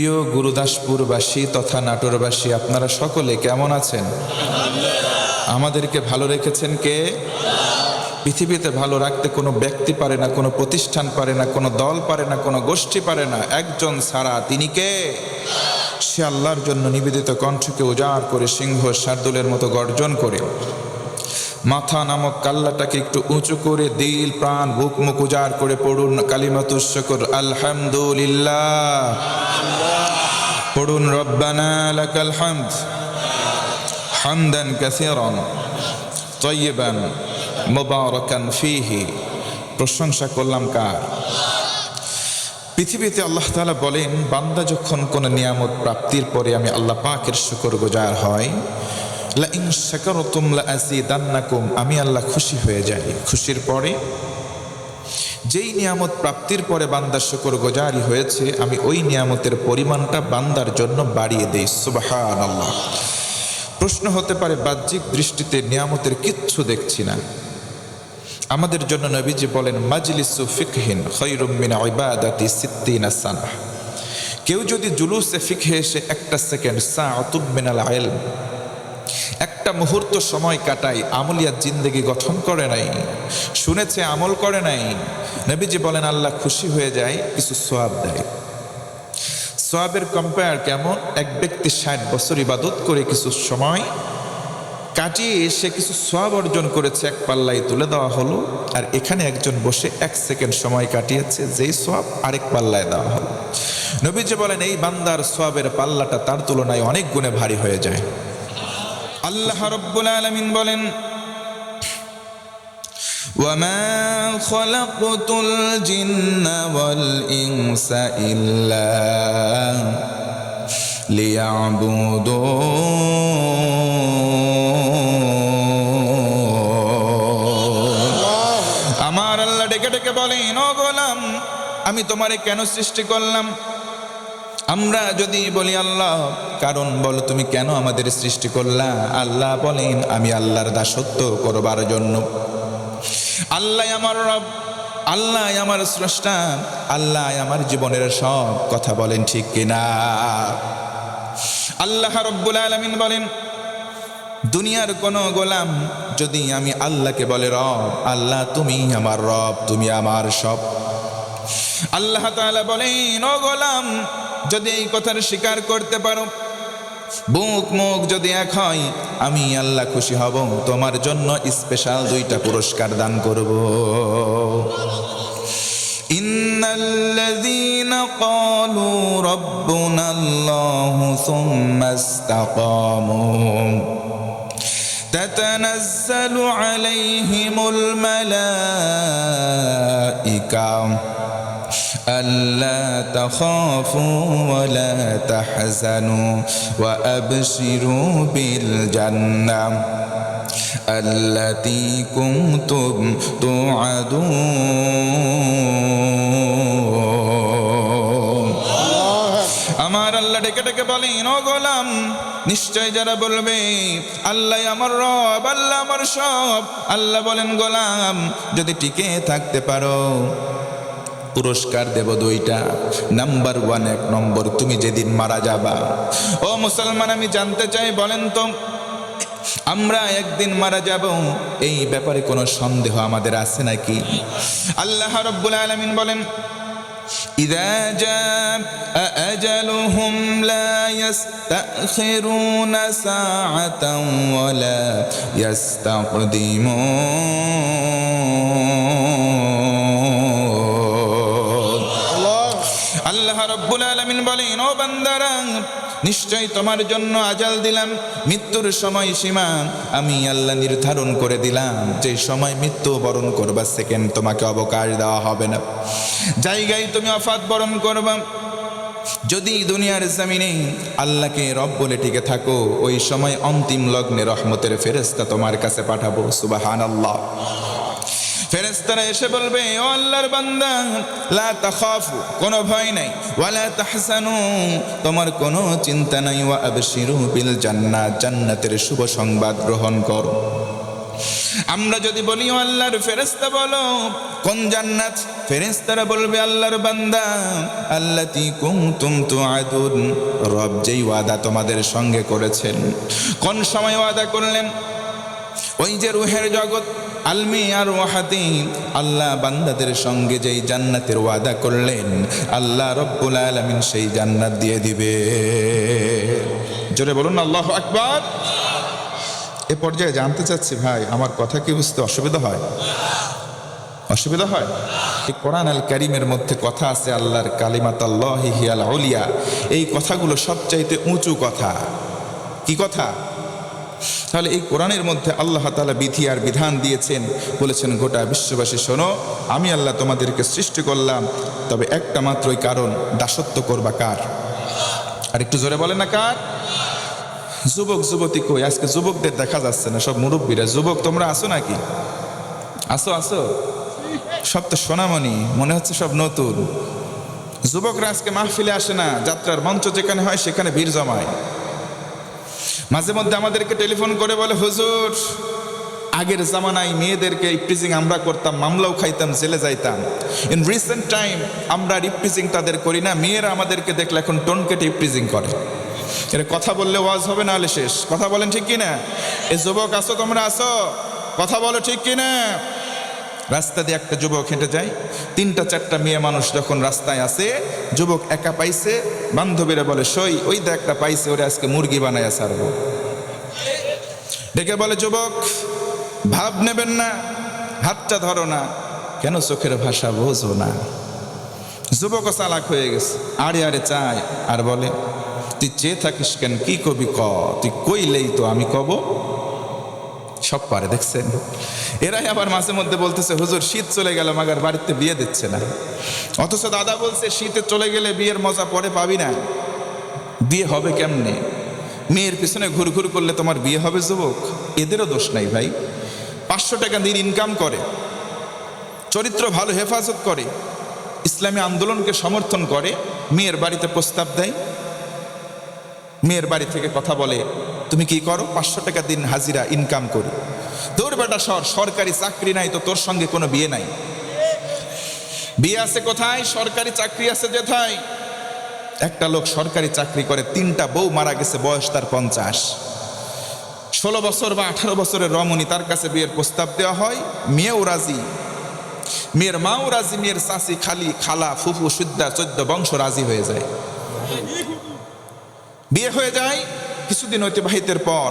প্রিয় গুরুদাসপুরবাসী তথা নাটোরবাসী, আপনারা সকলে কেমন আছেন? আমাদেরকে ভালো রেখেছেন কে? পৃথিবীতে ভালো রাখতে কোনো ব্যক্তি পারে না, কোনো প্রতিষ্ঠান পারে না, কোনো দল পারে না, কোনো গোষ্ঠী পারে না, একজন ছাড়া। তিনি কে? সে আল্লাহর জন্য নিবেদিত কণ্ঠকে উজাড় করে সিংহ শার্দুলের মতো গর্জন করে মাথা নামক কাল্লাটাকে একটু উঁচু করে দিল প্রাণ বুক মুখ উজাড় করে পড়ুন কালিমাতুশ শুকর আলহামদুলিল্লাহ। পড়ুন রব্বানা লাকাল হামদ হামদান কাসীরান তাইয়িবান মুবারাকান ফীহি। প্রশংসা করলাম কার? পৃথিবীতে আল্লাহ তাআলা বলেন, বান্দা যখন কোন নিয়ামত প্রাপ্তির পরে আমি আল্লাহ পাকের শুকরগুজার হয়, লা ইন শাকারতুম লা আযীদান্নাকুম, আমি আল্লাহ খুশি হয়ে যাই। খুশির পরে যেই নিয়ামত প্রাপ্তির পরে বান্দার শুকরগুজারি হয়েছে, আমি ওই নিয়ামতের পরিমাণটা বান্দার জন্য বাড়িয়ে দেই। সুবহানাল্লাহ। প্রশ্ন হতে পারে, বাহ্যিক দৃষ্টিতে নিয়ামতের কিচ্ছু দেখছি না। আমাদের জন্য নবীজি বলেন, মাজলিসু ফিকহিন খায়রুম মিন ইবাদাতি সিত্তিনা সানা। কেউ যদি জুলুসে ফিকহে এসে একটা সেকেন্ড সাআতুম মিনাল ইলম, একটা মুহূর্ত সময় কাটায়, আমলিয়াত জিন্দেগি গঠন করে নাই, শুনেছে আমল করে নাই, নবীজি বলেন আল্লাহ খুশি হয়ে যায়, কিছু সওয়াব দেয়। সওয়াবের কম্পেয়ার কেমন? এক ব্যক্তি 60 বছর ইবাদত করে কিছু সময় কাটিয়ে এসে কিছু সওয়াব অর্জন করেছে, এক পাল্লায় তুলে দেওয়া হলো। আর এখানে একজন বসে 1 সেকেন্ড সময় কাটিয়েছে, যেই সওয়াব আরেক পাল্লায় দেওয়া হলো। নবীজি বলেন এই বান্দার সওয়াবের পাল্লাটা তার তুলনায় অনেক গুণে ভারী হয়ে যায়। আল্লাহ রাব্বুল আলামিন বলেন, ওয়ামা খালাকতুল জিন্না ওয়াল ইনসা ইল্লা লিয়াবুদুন। আমার আল্লাহ ডেকে ডেকে বলেন, ও গোলাম, আমি তোমারে কেন সৃষ্টি করলাম? আমরা যদি বলি আল্লাহ, কারণ বলো তুমি কেন আমাদের সৃষ্টি করলা? আল্লাহ বলেন, আমি আল্লাহর দাসত্ব করবার জন্য। আল্লাহ আমার রব, আল্লাহ আমার স্রষ্টা, আল্লাহ আমার জীবনের সব কথা। বলেন ঠিক কিনা? আল্লাহ রাব্বুল আলামিন বলেন, দুনিয়ার কোন গোলাম যদি আমি আল্লাহকে বলে রব, আল্লাহ তুমি আমার রব, তুমি আমার সব। আল্লাহ তাআলা বলেন, ও গোলাম, যদি এই কথার স্বীকার করতে পারো, বুক মুখ যদি এক হয়, আমি আল্লাহ খুশি হব, তোমার জন্য স্পেশাল 2টা পুরস্কার দান করব। ইন্নাল্লাযীনা ক্বালু রাব্বুনাল্লাহু সুম্মা ইসতাকামু তাতানাজ্জালু আলাইহিমুল মালাইকা ألا تخافوا ولا تحزنوا وأبشروا بالجنة التي كنتم توعدون। আমার আল্লাহ ডেকে ডেকে বলেন, ও গোলাম, নিশ্চয় যারা বলবে আল্লাহ আমার রব, আল্লাহ আমার সব, আল্লাহ বলেন, গোলাম যদি টিকে থাকতে পারো, পুরস্কার দেব 2টা। নাম্বার 1, 1 নম্বর, তুমি যেদিন মারা যাবা। ও মুসলমান, আমি জানতে চাই, বলেন তো, আমরা একদিন মারা যাব, এই ব্যাপারে কোনো সন্দেহ আমাদের আছে নাকি? আল্লাহ রাব্বুল আলামিন বলেন, ইযা জাআ আজালুহুম লা ইস্তাখিরুনা সাআতান ওয়া লা ইস্তাকদিমুন। আল্লাহ রাব্বুল আলামিন বলেন, ও বান্দারা, নিশ্চয় তোমার জন্য আজাল দিলাম, মৃত্যুর সময় সীমা আমি আল্লাহ নির্ধারণ করে দিলাম। যে সময় মৃত্যু বরণ করবা, সেকেন্ড তোমাকে অবকাশ দেওয়া হবে না, জায়গায় তুমি ওয়াফাত বরণ করবা। যদি দুনিয়ার জমিনে আল্লাহকে রব বলে টিকে থাকো, ওই সময় অন্তিম লগ্নে রহমতের ফেরেশতা তোমার কাছে পাঠাবো। সুবহানাল্লাহ। ফেরেশতারা এসে বলবে, ও আল্লাহর বান্দা, লা তাখাফু, কোনো ভয় নাই, ওয়ালা তাহজানু, তোমার কোনো চিন্তা নাই, ওয়া আবশিরু বিল জান্নাত, জান্নাতের শুভ সংবাদ গ্রহণ করো। আমরা যদি বলি ও আল্লাহর ফেরেশতা বলো কোন জান্নাত, ফেরেশতারা বলবে আল্লাহর বান্দা আল্লাতী কুনতুম তুআদুন, রব যেই ওয়াদা তোমাদের সঙ্গে করেছেন। কোন সময় ওয়াদা করলেন? ওই যে রুহের জগৎ আলমি আর ওয়াহাতি, আল্লাহ বান্দাদের সঙ্গে যেই জান্নাতের ওয়াদা করলেন আল্লাহ রব্বুল আলামিন সেই জান্নাত দিয়ে দিবে। জোরে বলুন আল্লাহু আকবার। এ পর্যায়ে জানতে চাচ্ছি ভাই, আমার কথা কি বুঝতে অসুবিধা হয়? অসুবিধা হয়? এই কোরআন আল কারীমের মধ্যে কথা আছে আল্লাহর কালিমাতুল্লাহি হিয়াল উলিয়া, এই কথাগুলো সবচাইতে উঁচু কথা। কি কথা? তাহলে এই কোরআনের মধ্যে আল্লাহ তাআলা বিধি আর বিধান দিয়েছেন, বলেছেন গোটা বিশ্ববাসী শোনো, আমি আল্লাহ তোমাদেরকে সৃষ্টি করলাম, তবে একটা মাত্রই কারণ, দাসত্ব করবা কার? আর একটু জোরে বলেন না কার? যুবক যুবতী কই? আজকে যুবকদের দেখা যাচ্ছে না, সব মুরব্বীরা। যুবক তোমরা আসো নাকি? আসো আসো, সব তো সোনামণি, মনে হচ্ছে সব নতুন। যুবকরা আজকে মাহফিলে আসে না, যাত্রার মঞ্চ যেখানে হয় সেখানে ভিড় জমায়। মাঝে মধ্যে আমাদেরকে টেলিফোন করে বলে হুজুর, আগের জামানায় মেয়েদেরকে ইপটিজিং আমরা করতাম, মামলাও খাইতাম, জেলে যাইতাম। ইন রিসেন্ট টাইম আমরা ইপটিজিং তাদের করি না, মেয়েরা আমাদেরকে দেখলে এখন টোন কেটে ইপটিজিং করে। এর কথা বললে ওয়াজ হবে না, হলে শেষ। কথা বলেন ঠিক কিনা? এই যুবক আসো, তোমরা আসো, কথা বলো ঠিক কিনা? রাস্তা দিয়ে একটা যুবক হেঁটে যায়, 3-4টা মেয়ে মানুষ যখন রাস্তায় আসে, যুবক একা পাইছে, বান্ধবীরা বলে সই ওই দে একটা পাইছে, ওরা আজকে মুরগি বানায় ছাড়বো। ডেকে বলে যুবক ভাব নেবেন না, হাতটা ধরো না, কেন চোখের ভাষা বোঝো না? যুবকও চালাক হয়ে গেছে, আড়ে আড়ে চায় আর বলে তুই চেয়ে থাকিস কেন, কি কবি ক, তুই কইলেই তো আমি কব। সব পারে, দেখছেন? এরাই আবার মাঝে মধ্যে বলতেছে হুজুর শীত চলে গেল, মাগার বাড়িতে বিয়ে দিচ্ছে না। অথচ দাদা বলছে শীতে চলে গেলে বিয়ের মজা পরে পাবি না। বিয়ে হবে কেমনে? মেয়ের পিছনে ঘুরঘুর করলে তোমার বিয়ে হবে যুবক? এদেরও দোষ নাই ভাই। 500 টাকা দিন ইনকাম করে, চরিত্র ভালো হেফাজত করে, ইসলামী আন্দোলনকে সমর্থন করে, মেয়ের বাড়িতে প্রস্তাব দেয়, মেয়ের বাড়ি থেকে কথা বলে তুমি কি করো? 500 টাকা দিন হাজিরা ইনকাম করি। তোর বেটা সরকারি চাকরি নাই তো তোর সঙ্গে কোনো বিয়ে নাই। বিয়ে আছে কোথায়? সরকারি চাকরি আছে যেথায়। একটা লোক সরকারি চাকরি করে, 3টা বউ মারা গেছে, বয়স তার 50। 16 বছর বা 18 বছরের রমণী, তার কাছে বিয়ের প্রস্তাব দেওয়া হয়, মেয়েও রাজি, মেয়ের মাও রাজি, মেয়ের চাচি, খালি, খালা, ফুফু, সুদ্দা, 14 বংশ রাজি হয়ে যায়। বিয়ে হয়ে যায়। কিছুদিন অতিবাহিতের পর,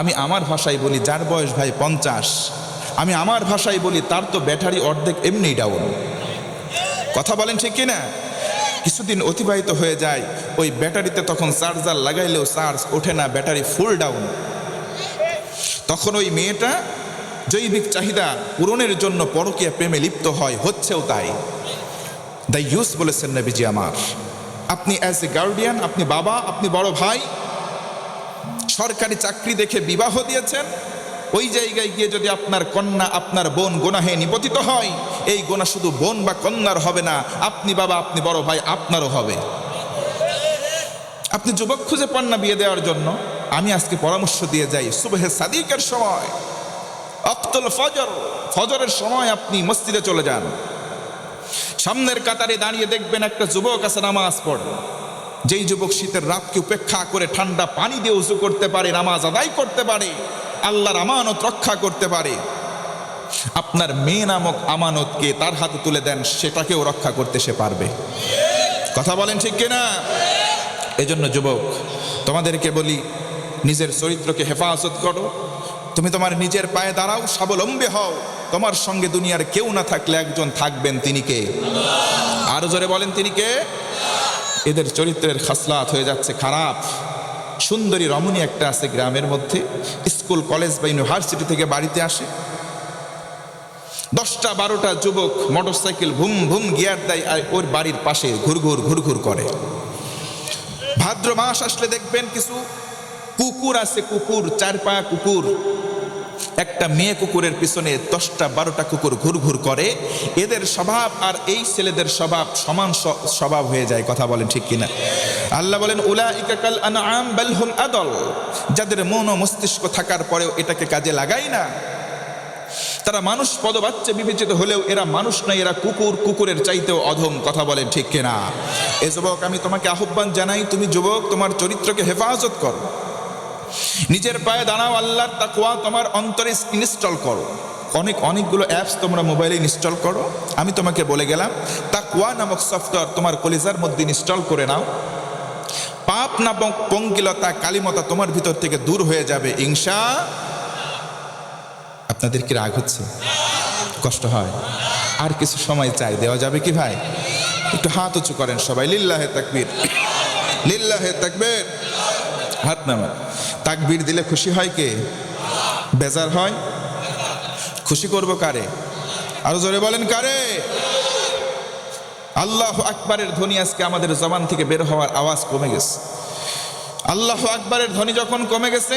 আমি আমার ভাষায় বলি, যার বয়স ভাই 50, আমি আমার ভাষায় বলি তার তো ব্যাটারি অর্ধেক এমনি ডাউন। কথা বলেন ঠিক কিনা? কিছুদিন অতিবাহিত হয়ে যায়, ওই ব্যাটারিতে তখন চার্জার লাগাইলেও চার্জ ওঠে না, ব্যাটারি ফুল ডাউন। তখন ওই মেয়েটা জৈবিক চাহিদা পূরণের জন্য পরকীয়া প্রেমে লিপ্ত হয়, হচ্ছেও তাই। দ্য ইউস বলেছেন নবীজি আমার, আপনি অ্যাজ এ গার্ডিয়ান, আপনি বাবা, আপনি বড় ভাই, সরকারি চাকরি দেখে বিবাহ দিয়েছেন, ওই জায়গায় গিয়ে যদি আপনার কন্যা, আপনার বোন গুনাহে নিপতিত হয়, এই গুনাহ শুধু বোন বা কন্যার হবে না, আপনি বাবা, আপনি বড় ভাই, আপনারও হবে। আপনি যুবক খুঁজে পান না বিয়ে দেওয়ার জন্য, আমি আজকে পরামর্শ দিয়ে যাই, সুবহে সাদিকের সময়, ওয়াক্তুল ফজর, ফজরের সময় আপনি মসজিদে চলে যান। সামনের কাতারে দাঁড়িয়ে দেখবেন একটা যুবক আছে নামাজ পড়ে। যেই যুবক শীতের রাতকে উপেক্ষা করে ঠান্ডা পানি দিয়ে উযু করতে পারে, নামাজ আদায় করতে পারে, আল্লাহর আমানত রক্ষা করতে পারে, আপনার মেয়ে নামক আমানতকে তার হাতে তুলে দেন, সেটাকেও রক্ষা করতে সে পারবে। কথা বলেন ঠিক কিনা? এজন্য যুবক তোমাদেরকে বলি, নিজের চরিত্রকে হেফাজত করো, তুমি তোমার নিজের পায়ে দাঁড়াও, স্বাবলম্বী হও। তোমার সঙ্গে দুনিয়ার কেউ না থাকলে একজন থাকবেন, তিনি কে? আরো জোরে বলেন, তিনি কে? এদের চরিত্রের খাসলাত হয়ে যাচ্ছে খারাপ। সুন্দরী রমণী একটা আছে গ্রামের মধ্যে, স্কুল কলেজ বা ইউনিভার্সিটি থেকে বাড়িতে আসে, 10টা-12টা যুবক মোটরসাইকেল ভুম ভুম গিয়ার দেয় আর ওর বাড়ির পাশে ঘুরঘুর ঘুরঘুর করে। ভাদ্র মাস আসলে দেখবেন কিছু কুকুর আছে, কুকুর, 4 পায়া কুকুর, একটা মেয়ে কুকুরের পিছনে 10টা 12টা কুকুর ঘুরঘুর করে, এদের স্বভাব আর এই ছেলেদের স্বভাব সমান স্বভাব হয়ে যায়। কথা বলেন ঠিক কিনা? আল্লাহ বলেন উলাইকা কাল আনআম বাল হুম আদল, যাদের মন ও মস্তিষ্ক থাকার পরেও এটাকে কাজে লাগায় না, তারা মানুষ পদবাচ্চা বিবেচিত হলেও এরা মানুষ নয়, এরা কুকুর, কুকুরের চাইতেও অধম। কথা বলেন ঠিক কিনা? এ যুবক, আমি তোমাকে আহ্বান জানাই, তুমি যুবক তোমার চরিত্রকে হেফাজত করো, নিজের পায়ে দাঁড়াও, আল্লাহর তাকওয়া তোমার অন্তরে ইনস্টল করো। অনেকগুলো অ্যাপস তোমরা মোবাইলে ইনস্টল করো। আমি তোমাকে বলে গেলাম, তাকওয়া নামক সফটওয়্যার তোমার কলিজার মধ্যে ইনস্টল করে নাও। পাপ নামক পঙ্কিলতা, কালিমতা তোমার ভিতর থেকে দূর হয়ে যাবে ইনশাআল্লাহ। আপনাদের কি রাগ হচ্ছে? কষ্ট হয়? আর কিছু সময় চাই, দেওয়া যাবে কি ভাই? একটু হাত উঁচু করেন সবাই, লিল্লাহে তাকবীর, লিল্লাহে তাকবীর। হাত নামান। তাকবীর দিলে খুশি হয় কে? বেজার হয়? খুশি করব কারে? আরো জোরে বলেন কারে? আল্লাহু আকবারের ধ্বনি আজকে আমাদের জবান থেকে বের হওয়ার আওয়াজ কমে গেছে। আল্লাহু আকবারের ধ্বনি যখন কমে গেছে,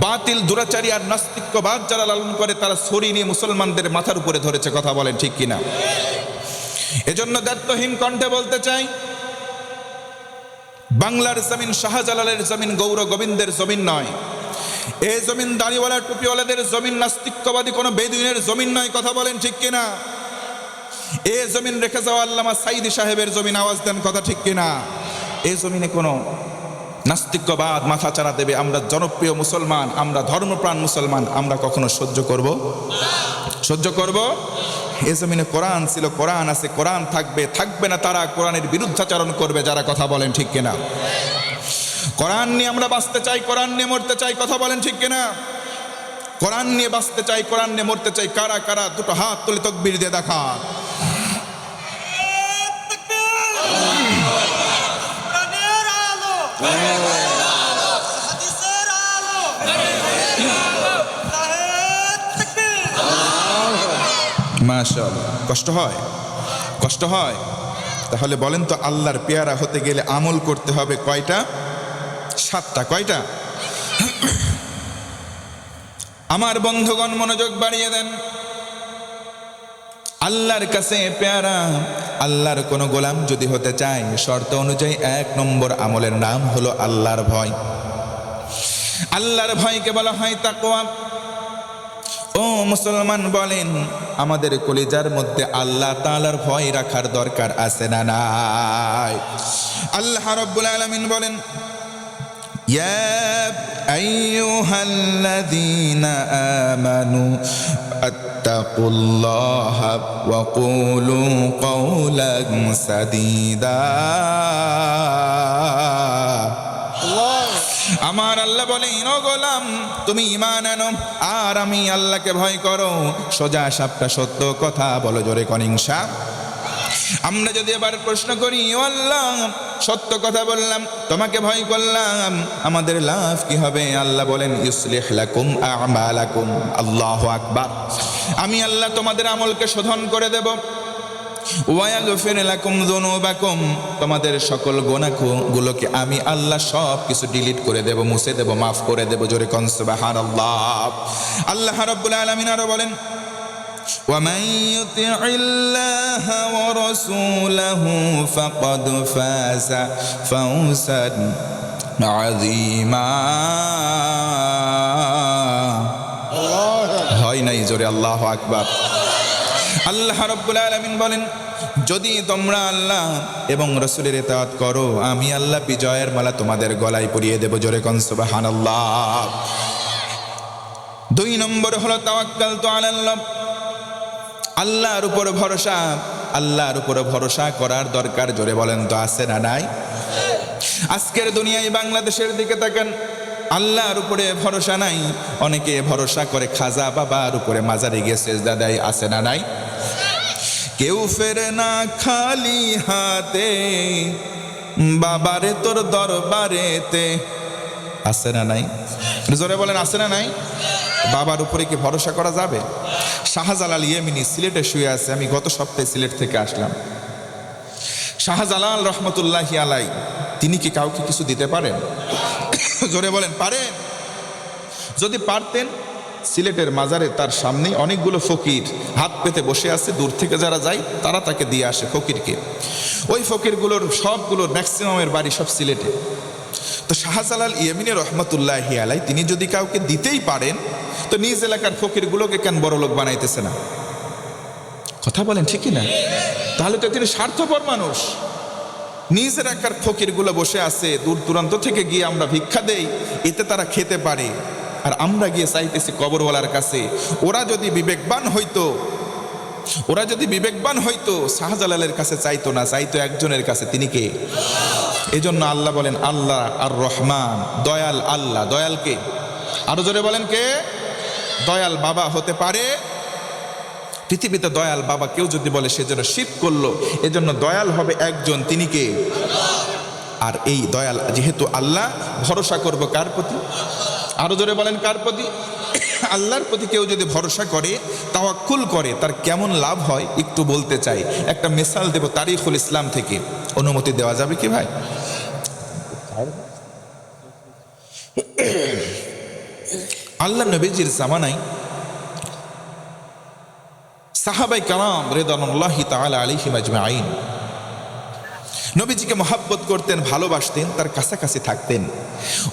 বাতিল দুরাচারী আর নাস্তিক্যবাদ যারা লালন করে, তারা ছড়ি নিয়ে মুসলমানদের মাথার উপরে ধরেছে। কথা বলেন ঠিক কিনা? এজন্য দায়িত্বহীন কণ্ঠে বলতে চাই, বাংলার জমিন শাহজালালের জমিন, গৌর গোবিন্দের জমিন নয়। এই জমিন দাড়িওয়ালা টুপিওয়ালাদের জমিন, নাস্তিক্যবাদী কোনো বেদুইনের জমিন নয়। কথা বলেন ঠিক কিনা? এই জমিন রেখে যাওয়া আল্লামা সাইদি সাহেবের জমিন। আওয়াজ দেন, কথা ঠিক কিনা? এই জমিনে কোনো নাস্তিক্যবাদ মাথা চাড়া দেবে, আমরা জনপ্রিয় মুসলমান, আমরা ধর্মপ্রাণ মুসলমান, আমরা কখনো সহ্য করব? সহ্য করব? এ জমিনে কোরআন ছিল, কোরআন আছে, কোরআন থাকবে, থাকবে না তারা কোরআনের বিরুদ্ধাচরণ করবে যারা। কথা বলেন ঠিক কিনা? কোরআন নিয়ে আমরা বাঁচতে চাই, কোরআন নিয়ে মরতে চাই। কথা বলেন ঠিক কিনা? কোরআন নিয়ে বাঁচতে চাই, কোরআন নিয়ে মরতে চাই। কারা কারা দুটো হাত তুলে তাকবীর দিয়ে দেখান। মাশাআল্লাহ। কষ্ট হয়? কষ্ট হয়? তাহলে বলেন তো, আল্লাহর পেয়ারা হতে গেলে আমল করতে হবে কয়টা? 7টা। কয়টা? আমার বন্ধুগণ মনোযোগ বাড়িয়ে দেন। আল্লাহর কাছে পেয়ারা, আল্লাহর কোন গোলাম যদি হতে চায়, শর্ত অনুযায়ী 1 নম্বর আমলের নাম হলো আল্লাহর ভয়। আল্লাহর ভয়কে বলা হয় তাকওয়া। ও মুসলমান, বলেন আমাদের কলিজার মধ্যে আল্লাহ তাআলার ভয় রাখার দরকার আছে না নাই? আল্লাহ রাব্বুল আলামিন বলেন, ইয়া আইয়ুহাল্লাযীনা আমানু আত্তাকুল্লাহা ওয়া কুলু কাওলান সাদীদা। আমার আল্লাহ বলেন, ও গোলাম, তুমি ঈমান আনো আর আমি আল্লাহকে ভয় করো, সোজা সাপটা সত্য কথা বলো, জোরে কোন ইনশাআল্লাহ। আমরা যদি এবার প্রশ্ন করি, ও আল্লাহ, সত্য কথা বললাম, তোমাকে ভয় করলাম, আমাদের লাভ কি হবে? আল্লাহ বলেন, ইউসলিহ লাকুম আ'মালাকুম। আল্লাহু আকবার। আমি আল্লাহ তোমাদের আমলকে শোধন করে দেব। ওয়ায়াগফির লাকুম যুনুবাকুম, তোমাদের সকল গুনাহগুলোকে আমি আল্লাহ সব কিছু ডিলিট করে দেব, মুছে দেব, মাফ করে দেব। জোরে কোন সুবহানাল্লাহ। আল্লাহ রাব্বুল আলামিন আরো বলেন, ومن يطع الله ورسوله فقد فاز فوزا عظيما। হয় নাই? জোরে আল্লাহু আকবার। আল্লাহ রাব্বুল আলামিন বলেন, যদি তোমরা আল্লাহ এবং রাসূলের ইতাআত করো, আমি আল্লাহ বিজয়ের মালা তোমাদের গলায় পরিয়ে দেব। জোরে কোন সুবহানাল্লাহ। 2 নম্বর হলো তাওয়াক্কালতু আলাল্লাহ, আল্লাহর উপর ভরসা। আল্লাহর উপর ভরসা করার দরকার, জোরে বলেন তো আছে না নাই? আজকের দুনিয়ায় বাংলাদেশের দিকে তাকান, আল্লাহর উপরে ভরসা নাই। অনেকে ভরসা করে খাজা বাবার উপরে, মাজারে গিয়ে সেজদা দেয়, আছে না নাই? কেউ ফেরে না খালি হাতে, বাবারে তোর দরবারেতে, আছে না নাই? জোরে বলেন আছে না নাই? বাবার উপরে কি ভরসা করা যাবে? শাহজালাল ইয়েমেনি সিলেটে শুয়ে আছে। আমি গত সপ্তাহে সিলেট থেকে আসলাম। শাহজালাল রহমতুল্লাহি আলাই, তিনি কি কাউকে কিছু দিতে পারেন? জোরে বলেন পারেন? যদি পারতেন, সিলেটের মাজারে তার সামনে অনেকগুলো ফকির হাত পেতে বসে আছে, দূর থেকে যারা যায় তারা তাকে দিয়ে আসে ফকিরকে। ওই ফকিরগুলোর সবগুলোর ম্যাক্সিমামের বাড়ি সব সিলেটে। তো শাহজালাল ইয়ামিনী রহমতুল্লাহি আলাই তিনি যদি কাউকে দিতেই পারেন তো নিজ এলাকার ফকিরগুলোকে কেন বড় লোক বানাইতেছে না? কথা বলেন ঠিক না? তাহলে তো তিনি স্বার্থপর মানুষ। নিজ এলাকার ফকিরগুলো বসে আছে, দূর দূরান্ত থেকে গিয়ে আমরা ভিক্ষা দেই, এতে তারা খেতে পারে, আর আমরা গিয়ে চাইতেছি কবরওয়ালার কাছে। ওরা যদি বিবেকবান হইতো শাহজালালের কাছে চাইতো না, চাইতো একজনের কাছে, তিনি কে? এজন্য আল্লাহ বলেন আল্লাহ আর রহমান, দয়াল আল্লাহ। দয়াল কে? আরো জোরে বলেন কে? দয়াল বাবা হতে পারে? পৃথিবীতে দয়াল বাবা কেউ যদি বলে সে যেন শিরক করলো। এজন্য দয়াল হবে একজন, তিনি কে? আর এই দয়াল যেহেতু আল্লাহ, ভরসা করব কার প্রতি? আরো জোরে বলেন কার প্রতি? আল্লাহর প্রতি কেউ যদি ভরসা করে, তাওয়াক্কুল করে, তার কেমন লাভ হয় একটু বলতে চাই। একটা মিসাল দেব তারিখুল ইসলাম থেকে। অনুমতি দেওয়া যাবে কি ভাই? আল্লাহ নবীজির জামানায় সাহাবায়ে কেরাম রিদওয়ানুল্লাহি তাআলা আলাইহিম আজমাইন নবীজিকে মহব্বত করতেন, ভালোবাসতেন, তার কাছাকাছি থাকতেন।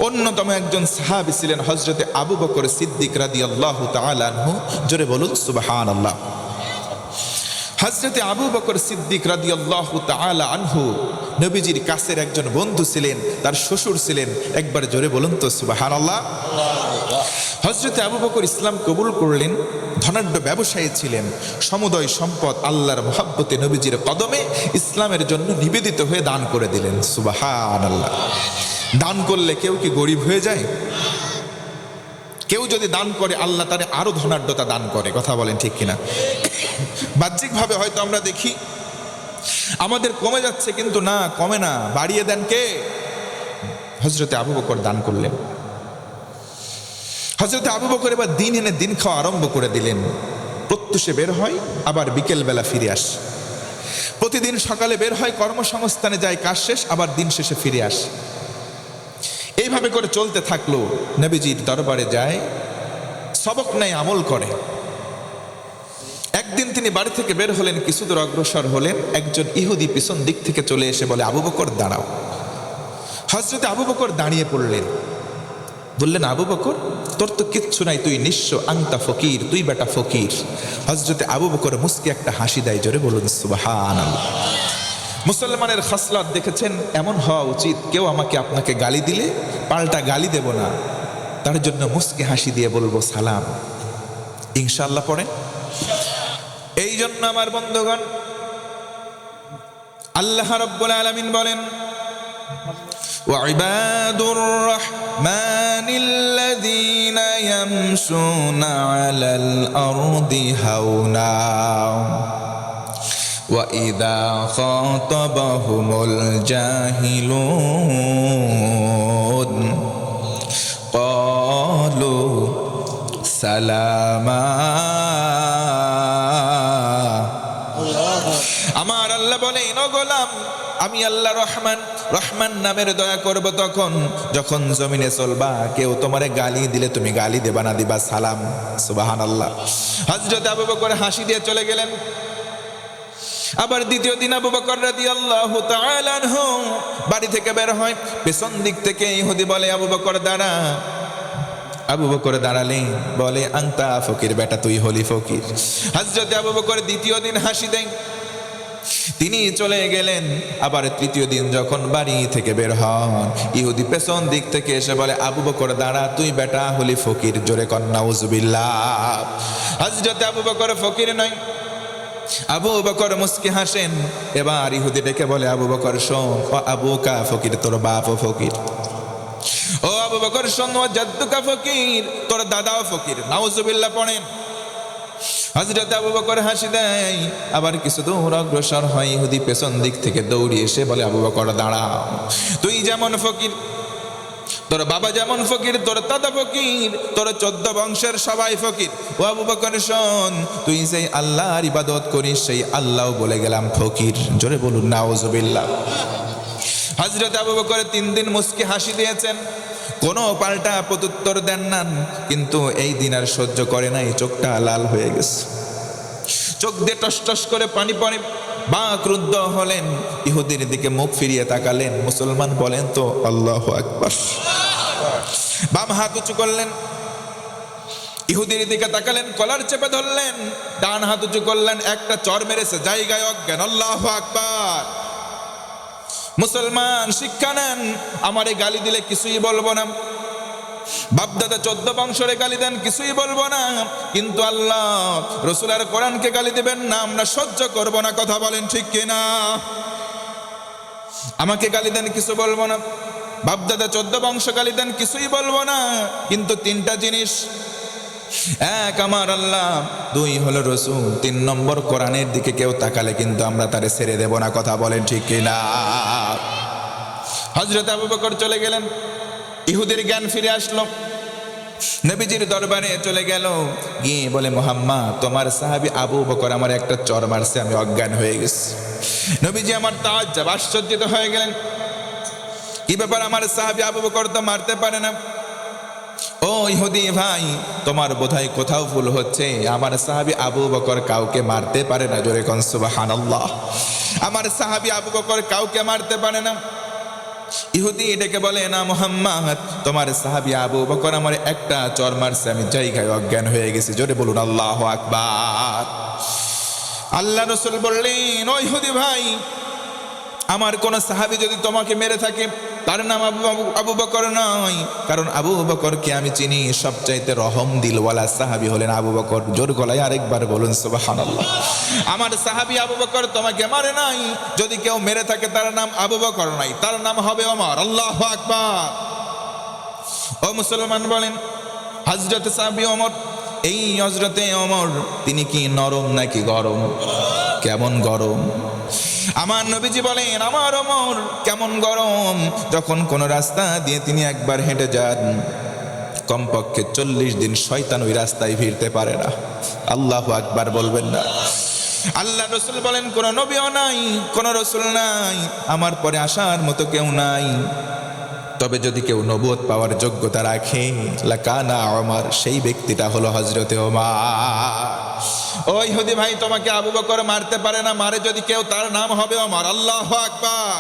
অন্যতম একজন সাহাবী ছিলেন হযরতে আবু বকর সিদ্দিক রাদিয়াল্লাহু তাআলা আনহু। জোরে বলুন সুবহানাল্লাহ। হযরতে আবু বকর সিদ্দিক রাদিয়াল্লাহু তাআলা আনহু নবীজির কাছের একজন বন্ধু ছিলেন, তার শ্বশুর ছিলেন। একবার জোরে বলুন তো সুবহানাল্লাহ। হযরতে আবু বকর ইসলাম কবুল করলেন, ধনাঢ্য ব্যবসায়ী ছিলেন, সমুদয় সম্পদ আল্লাহর মহব্বতে নবীজির কদমে ইসলামের জন্য নিবেদিত হয়ে দান করে দিলেন। সুবহানাল্লাহ। দান করলে কেউ কি গরিব হয়ে যায়? কেউ যদি দান করে আল্লাহ তারে আরো ধনাঢ্যতা দান করে। কথা বলেন ঠিক কিনা? বাহ্যিকভাবে হয়তো আমরা দেখি আমাদের কমে যাচ্ছে, কিন্তু না, কমে না, বাড়িয়ে দেন কে? হযরতে আবু বকর দান করলেন। হযরতে আবু বকর এবার দিন এনে দিন খাওয়া আরম্ভ করে দিলেন। প্রত্যুষে বের হয়, আবার বিকেল বেলা ফিরে আসে। প্রতিদিন সকালে বের হয়, কর্মসংস্থানে যায়, কাজ শেষ, আবার দিন শেষে ফিরে আসে। এইভাবে করে চলতে থাকলো। নবীজির দরবারে যায়, সবক নেয়, আমল করে। একদিন তিনি বাড়ি থেকে বের হলেন, কিছু দূর অগ্রসর হলেন, একজন ইহুদি পিছন দিক থেকে চলে এসে বলে, আবু বকর দাঁড়াও। হযরতে আবু বকর দাঁড়িয়ে পড়লেন। বললেন, আবু বকর তোর তো কিচ্ছু নাই, তুই নিঃস্ব, আংতা ফকির, তুই বেটা ফকির। হযরতে আবু বকর মুস্কি একটা হাসি দেয়। জোরে বলুন সুবহানাল্লাহ। মুসলমানের খাসলাত দেখেছেন, এমন হওয়া উচিত, কেউ আমাকে আপনাকে গালি দিলে পাল্টা গালি দেব না, তার জন্য মুস্কি হাসি দিয়ে বলবো সালাম, ইনশাআল্লাহ পড়েন। এই জন্য আমার বন্ধুগণ, আল্লাহ রাব্বুল আলামিন বলেন, وعباد الرحمن الذين يمشون على الأرض هونا وإذا خاطبهم الجاهلون قالوا سلاما। আমার আল্লাহ বলেন, ও গোলাম, আমি আল্লাহ রহমান, রহমান নামের দয়া করব তখন যখন জমিনে চলবা, কেউ তোমারে গালি দিলে তুমি গালি দেবা না, দিবা সালাম। সুবহানাল্লাহ। হযরত আবু বকর হাসি দিয়ে চলে গেলেন। আবার দ্বিতীয় দিন আবু বকর রাদিয়াল্লাহু তাআলা আনহু বাড়ি থেকে বের হয়। পেছন দিক থেকে ইহুদি বলে, আবু বকর দাঁড়া। আবু বকর দাঁড়ালেন, বলে, আংতা ফকির, বেটা তুই হলি ফকির। হযরত আবু বকর দ্বিতীয় দিন হাসি দেন, তিনি চলে গেলেন। আবার তৃতীয় দিন যখন বাড়ি থেকে বের হন, ইহুদি পেছন দিক থেকে এসে বলে, আবু বকর দাঁড়া, তুই বেটা হলি ফকির। জোরে কর নাউজুবিল্লাহ। হযরত আবু বকর ফকির নয়। আবু বকর মুস্কি হাসেন। এবার ইহুদি ডেকে বলে, আবু বকর শোন, ও আবুকা ফকির, তোর বাপও ফকির। ও আবু বকর শোন, ও জাদ্দুকা ফকির, তোর দাদাও ফকির। নাউজুবিল্লাহ পড়েন। হযরত আবু বকর হাসি দেয়। আবার কিছু দূর অগ্রসর হয়, ইহুদি পেছন দিক থেকে দৌড়ে এসে বলে, আবু বকর দাঁড়াও, তুই যেমন ফকির, তোর বাবা যেমন ফকির, তোর দাদা ফকির, তোর 14 বংশের সবাই ফকির। ও আবু বকর শোন, তুই সেই আল্লাহর ইবাদত করিস, সেই আল্লাহ বলে গেলাম ফকির। জোরে বলুন নাউজুবিল্লাহ। হযরত আবু বকর 3 দিন মুস্কি হাসি দিয়েছেন, কোনো পাল্টা প্রত্যুত্তর দেন না, কিন্তু এই দিন আর সহ্য করে নাই, চোখটা লাল হয়ে গেছে, চোখ দিয়ে টস টস করে পানি পড়ে, বা ক্রুদ্ধ হলেন, ইহুদির দিকে মুখ ফিরিয়ে তাকালেন। মুসলমান বলেন তো আল্লাহু আকবার। বাম হাত উঁচু করলেন, ইহুদির দিকে তাকালেন, কলার চেপে ধরলেন, ডান হাত উঁচু করলেন, একটা চর মেরেছে, জায়গায় অজ্ঞান। আল্লাহু আকবার। মুসলমান শিক্ষা নেন, আমারে গালি দিলে কিছুই বলবো না, বাপদাদা 14 বংশরে গালি দেন, কিছুই বলবো না, কিন্তু আল্লাহ রসুল আর কোরআনকে গালি দিবেন না, আমরা সহ্য করব না। কথা বলেন ঠিক কিনা? আমাকে গালি দেন, কিছু বলবো না, বাপদাদা 14 বংশ গালি দেন, কিছুই বলবো না, কিন্তু 3টা জিনিস, 1 আমার আল্লাহ, 2 হলো রসুল, 3 নম্বর কোরআনের দিকে কেউ তাকালে কিন্তু আমরা তারে ছেড়ে দেব না। কথা বলেন ঠিক কিনা? হযরত আবু বকর চলে গেলেন, ইহুদির জ্ঞান ফিরে আসলো, নবীজির দরবারে চলে গেল, গিয়ে বলে, মুহাম্মদ, তোমার সাহাবী আবু বকর আমার একটা চর মারছে, আমি অজ্ঞান হয়ে গেছি। নবীজি আমার তাজ্জব, আশ্চর্যিত হয়ে গেলেন, কি ব্যাপার, আমার সাহাবী আবু বকর তো মারতে পারে না। ও ইহুদি ভাই, তোমার বোধহয় কোথাও ভুল হচ্ছে, আমার সাহাবী আবু বকর কাউকে মারতে পারে না। জোরে কোন সুবহানাল্লাহ। আমার সাহাবী আবু বকর কাউকে মারতে পারে না। ইহুদি এটাকে বলে, না মুহাম্মদ, তোমার সাহাবী আবু বকর আমার একটা চর মারছে, আমি জায়গায় অজ্ঞান হয়ে গেছি। জোরে বলুন আল্লাহু আকবার। আল্লাহ রাসূল বললেন, ও ইহুদি ভাই, আমার কোন সাহাবী যদি তোমাকে মেরে থাকে, তার নাম আবু বকর নয়, কারণ আবু বকরকে আমি চিনি, সবচাইতে রহম দিলওয়ালা সাহাবী হলেন আবু বকর। জোর গলায় আরেকবার বলুন সুবহানাল্লাহ। আমার সাহাবী আবু বকর তোমাকে মারে নাই, যদি কেউ মেরে থাকে তার নাম আবু বকর নাই, তার নাম হবে ওমর। আল্লাহু আকবার। ও মুসলমান বলেন, হযরত সাহাবী ওমর, এই হযরতে ওমর, তিনি কি নরম নাকি গরম? কেমন গরম? আমার নবীজি বলেন, আমার ওমর কেমন গরম, যখন কোন রাস্তা দিয়ে তিনি একবার হেঁটে যান, কমপক্ষে 40 দিন শয়তান ওই রাস্তায় ভিড়তে পারে না। আল্লাহু আকবার বলবেন না? আল্লাহ রাসূল বলেন, কোন নবীও নাই, কোন রাসূল নাই, আমার পরে আসার মতো কেউ নাই, তবে যদি কেউ নবুয়ত পাওয়ার যোগ্যতা রাখে, লাকানা ওমর, সেই ব্যক্তিটা হলো হযরতে ওমর। ও ইহুদি ভাই, তোমাকে আবু বকর মারতে পারে না, মারে যদি কেউ, তার নাম হবে ওমর। আল্লাহু আকবার।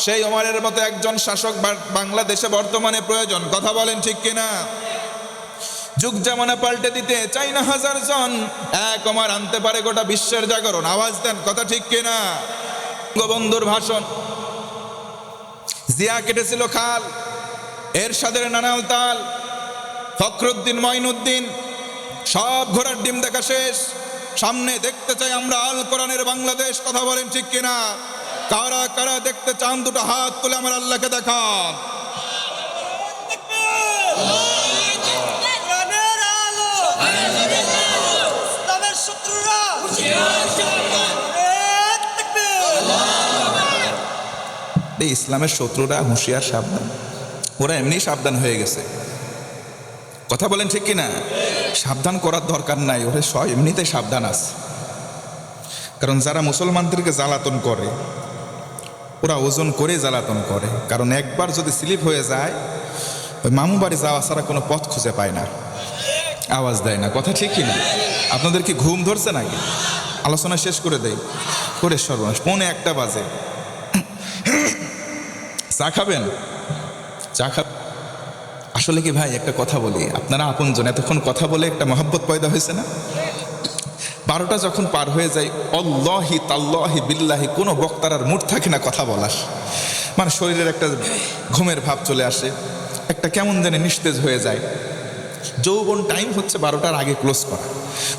সেই ওমরের মতো একজন শাসক বাংলাদেশে বর্তমানে প্রয়োজন। কথা বলেন ঠিক কিনা? যুগ জামানা পাল্টে দিতে চাই না 1000 জন, এক ওমর আনতে পারে গোটা বিশ্বের জাগরণ। আওয়াজ দেন, কথা ঠিক কিনা? গোবন্ধুর ভাষণ, জিয়া কেটেছিল খাল, এরশাদের নানাল তাল, ফখরুদ্দিন মঈনুদ্দিন, সব ঘোড়ার ডিম দেখা শেষ, সামনে দেখতে চাই আমরা আল কোরআনের বাংলাদেশ। কথা বলেন ঠিক কিনা? কারা কারা দেখতে চান, দুটো হাত তুলে আমার আল্লাহকে দেখান। ইসলামের শত্রুরা হুঁশিয়ার, সাবধান, ওরা এমনি সাবধান হয়ে গেছে। কথা বলেন ঠিক কিনা? সাবধান করার দরকার নাই, ওরা সব এমনিতে সাবধান আছে। কারণ যারা মুসলমানদেরকে জ্বালাতন করে, ওরা ওজন করে জ্বালাতন করে, কারণ একবার যদি স্লিপ হয়ে যায়, ওই মামু বাড়ি যাওয়া ছাড়া কোনো পথ খুঁজে পায় না, আওয়াজ দেয় না। কথা ঠিক কিনা? আপনাদের কি ঘুম ধরছে নাকি? আলোচনা শেষ করে দেই, করে সর্বনাশ, 1:45 বাজে। চা খাবেন? চা খাবেন? আসলে কি ভাই, একটা কথা বলি, আপনারা আপনজন, এতক্ষণ কথা বলে একটা মহব্বত পয়দা হয়েছে না? 12টা যখন পার হয়ে যায়, আল্লাহি তাল্লাহি বিল্লাহি, কোনো বক্তার আর মুড থাকে না কথা বলার, মানে শরীরের একটা ঘুমের ভাব চলে আসে, একটা কেমন জানি নিস্তেজ হয়ে যায়। যৌবন টাইম হচ্ছে 12টার আগে ক্লোজ করা।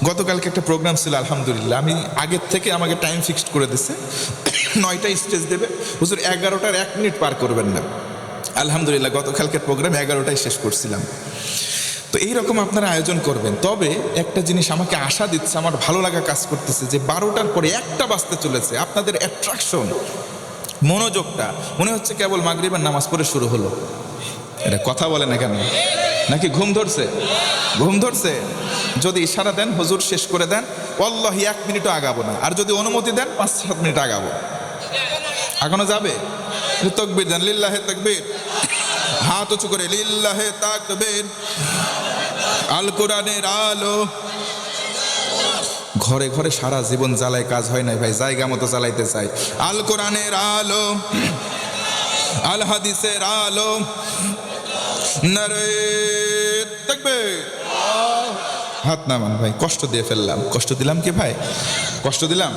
গতকালকে একটা প্রোগ্রাম ছিল, আলহামদুলিল্লাহ, আমি আগের থেকে আমাকে টাইম ফিক্সড করে দিছে, 9টায় স্টেজ দেবে, হুজুর 11টার 1 মিনিট পার করবেন না। আলহামদুলিল্লাহ, গতকালকের প্রোগ্রাম 11টায় শেষ করছিলাম। তো এইরকম আপনারা আয়োজন করবেন। তবে একটা জিনিস আমাকে আশা দিচ্ছে, আমার ভালো লাগা কাজ করতেছে, যে 12টার পরে 1টা বাজতে চলেছে, আপনাদের অ্যাট্রাকশন, মনোযোগটা মনে হচ্ছে কেবল মাগরিবের নামাজ পড়ে শুরু হলো। এটা কথা বলে না কেন? নাকি ঘুম ধরছে? ঘুম ধরছে? যদি ইশারা দেন, হুজুর শেষ করে দেন, ওয়াল্লাহি 1 মিনিটও আগাবো না। আর যদি অনুমতি দেন, 5-7 মিনিট আগাবো। আগানো যাবে? তাকবীর দেন, লিল্লাহি তাকবীর। হাত উঁচু করে লিল্লাহে তাকবীর। আল কোরআনের আলো। ঘরে ঘরে সারা জীবন জ্বালায় কাজ হয় নাই ভাই, জায়গা মতো চালাইতে চাই। আল কোরআনের আলো, আল হাদিসের আলো। নারে তাকবীর। হাত নামান ভাই, কষ্ট দিয়ে ফেললাম। কষ্ট দিলাম কি ভাই? কষ্ট দিলাম?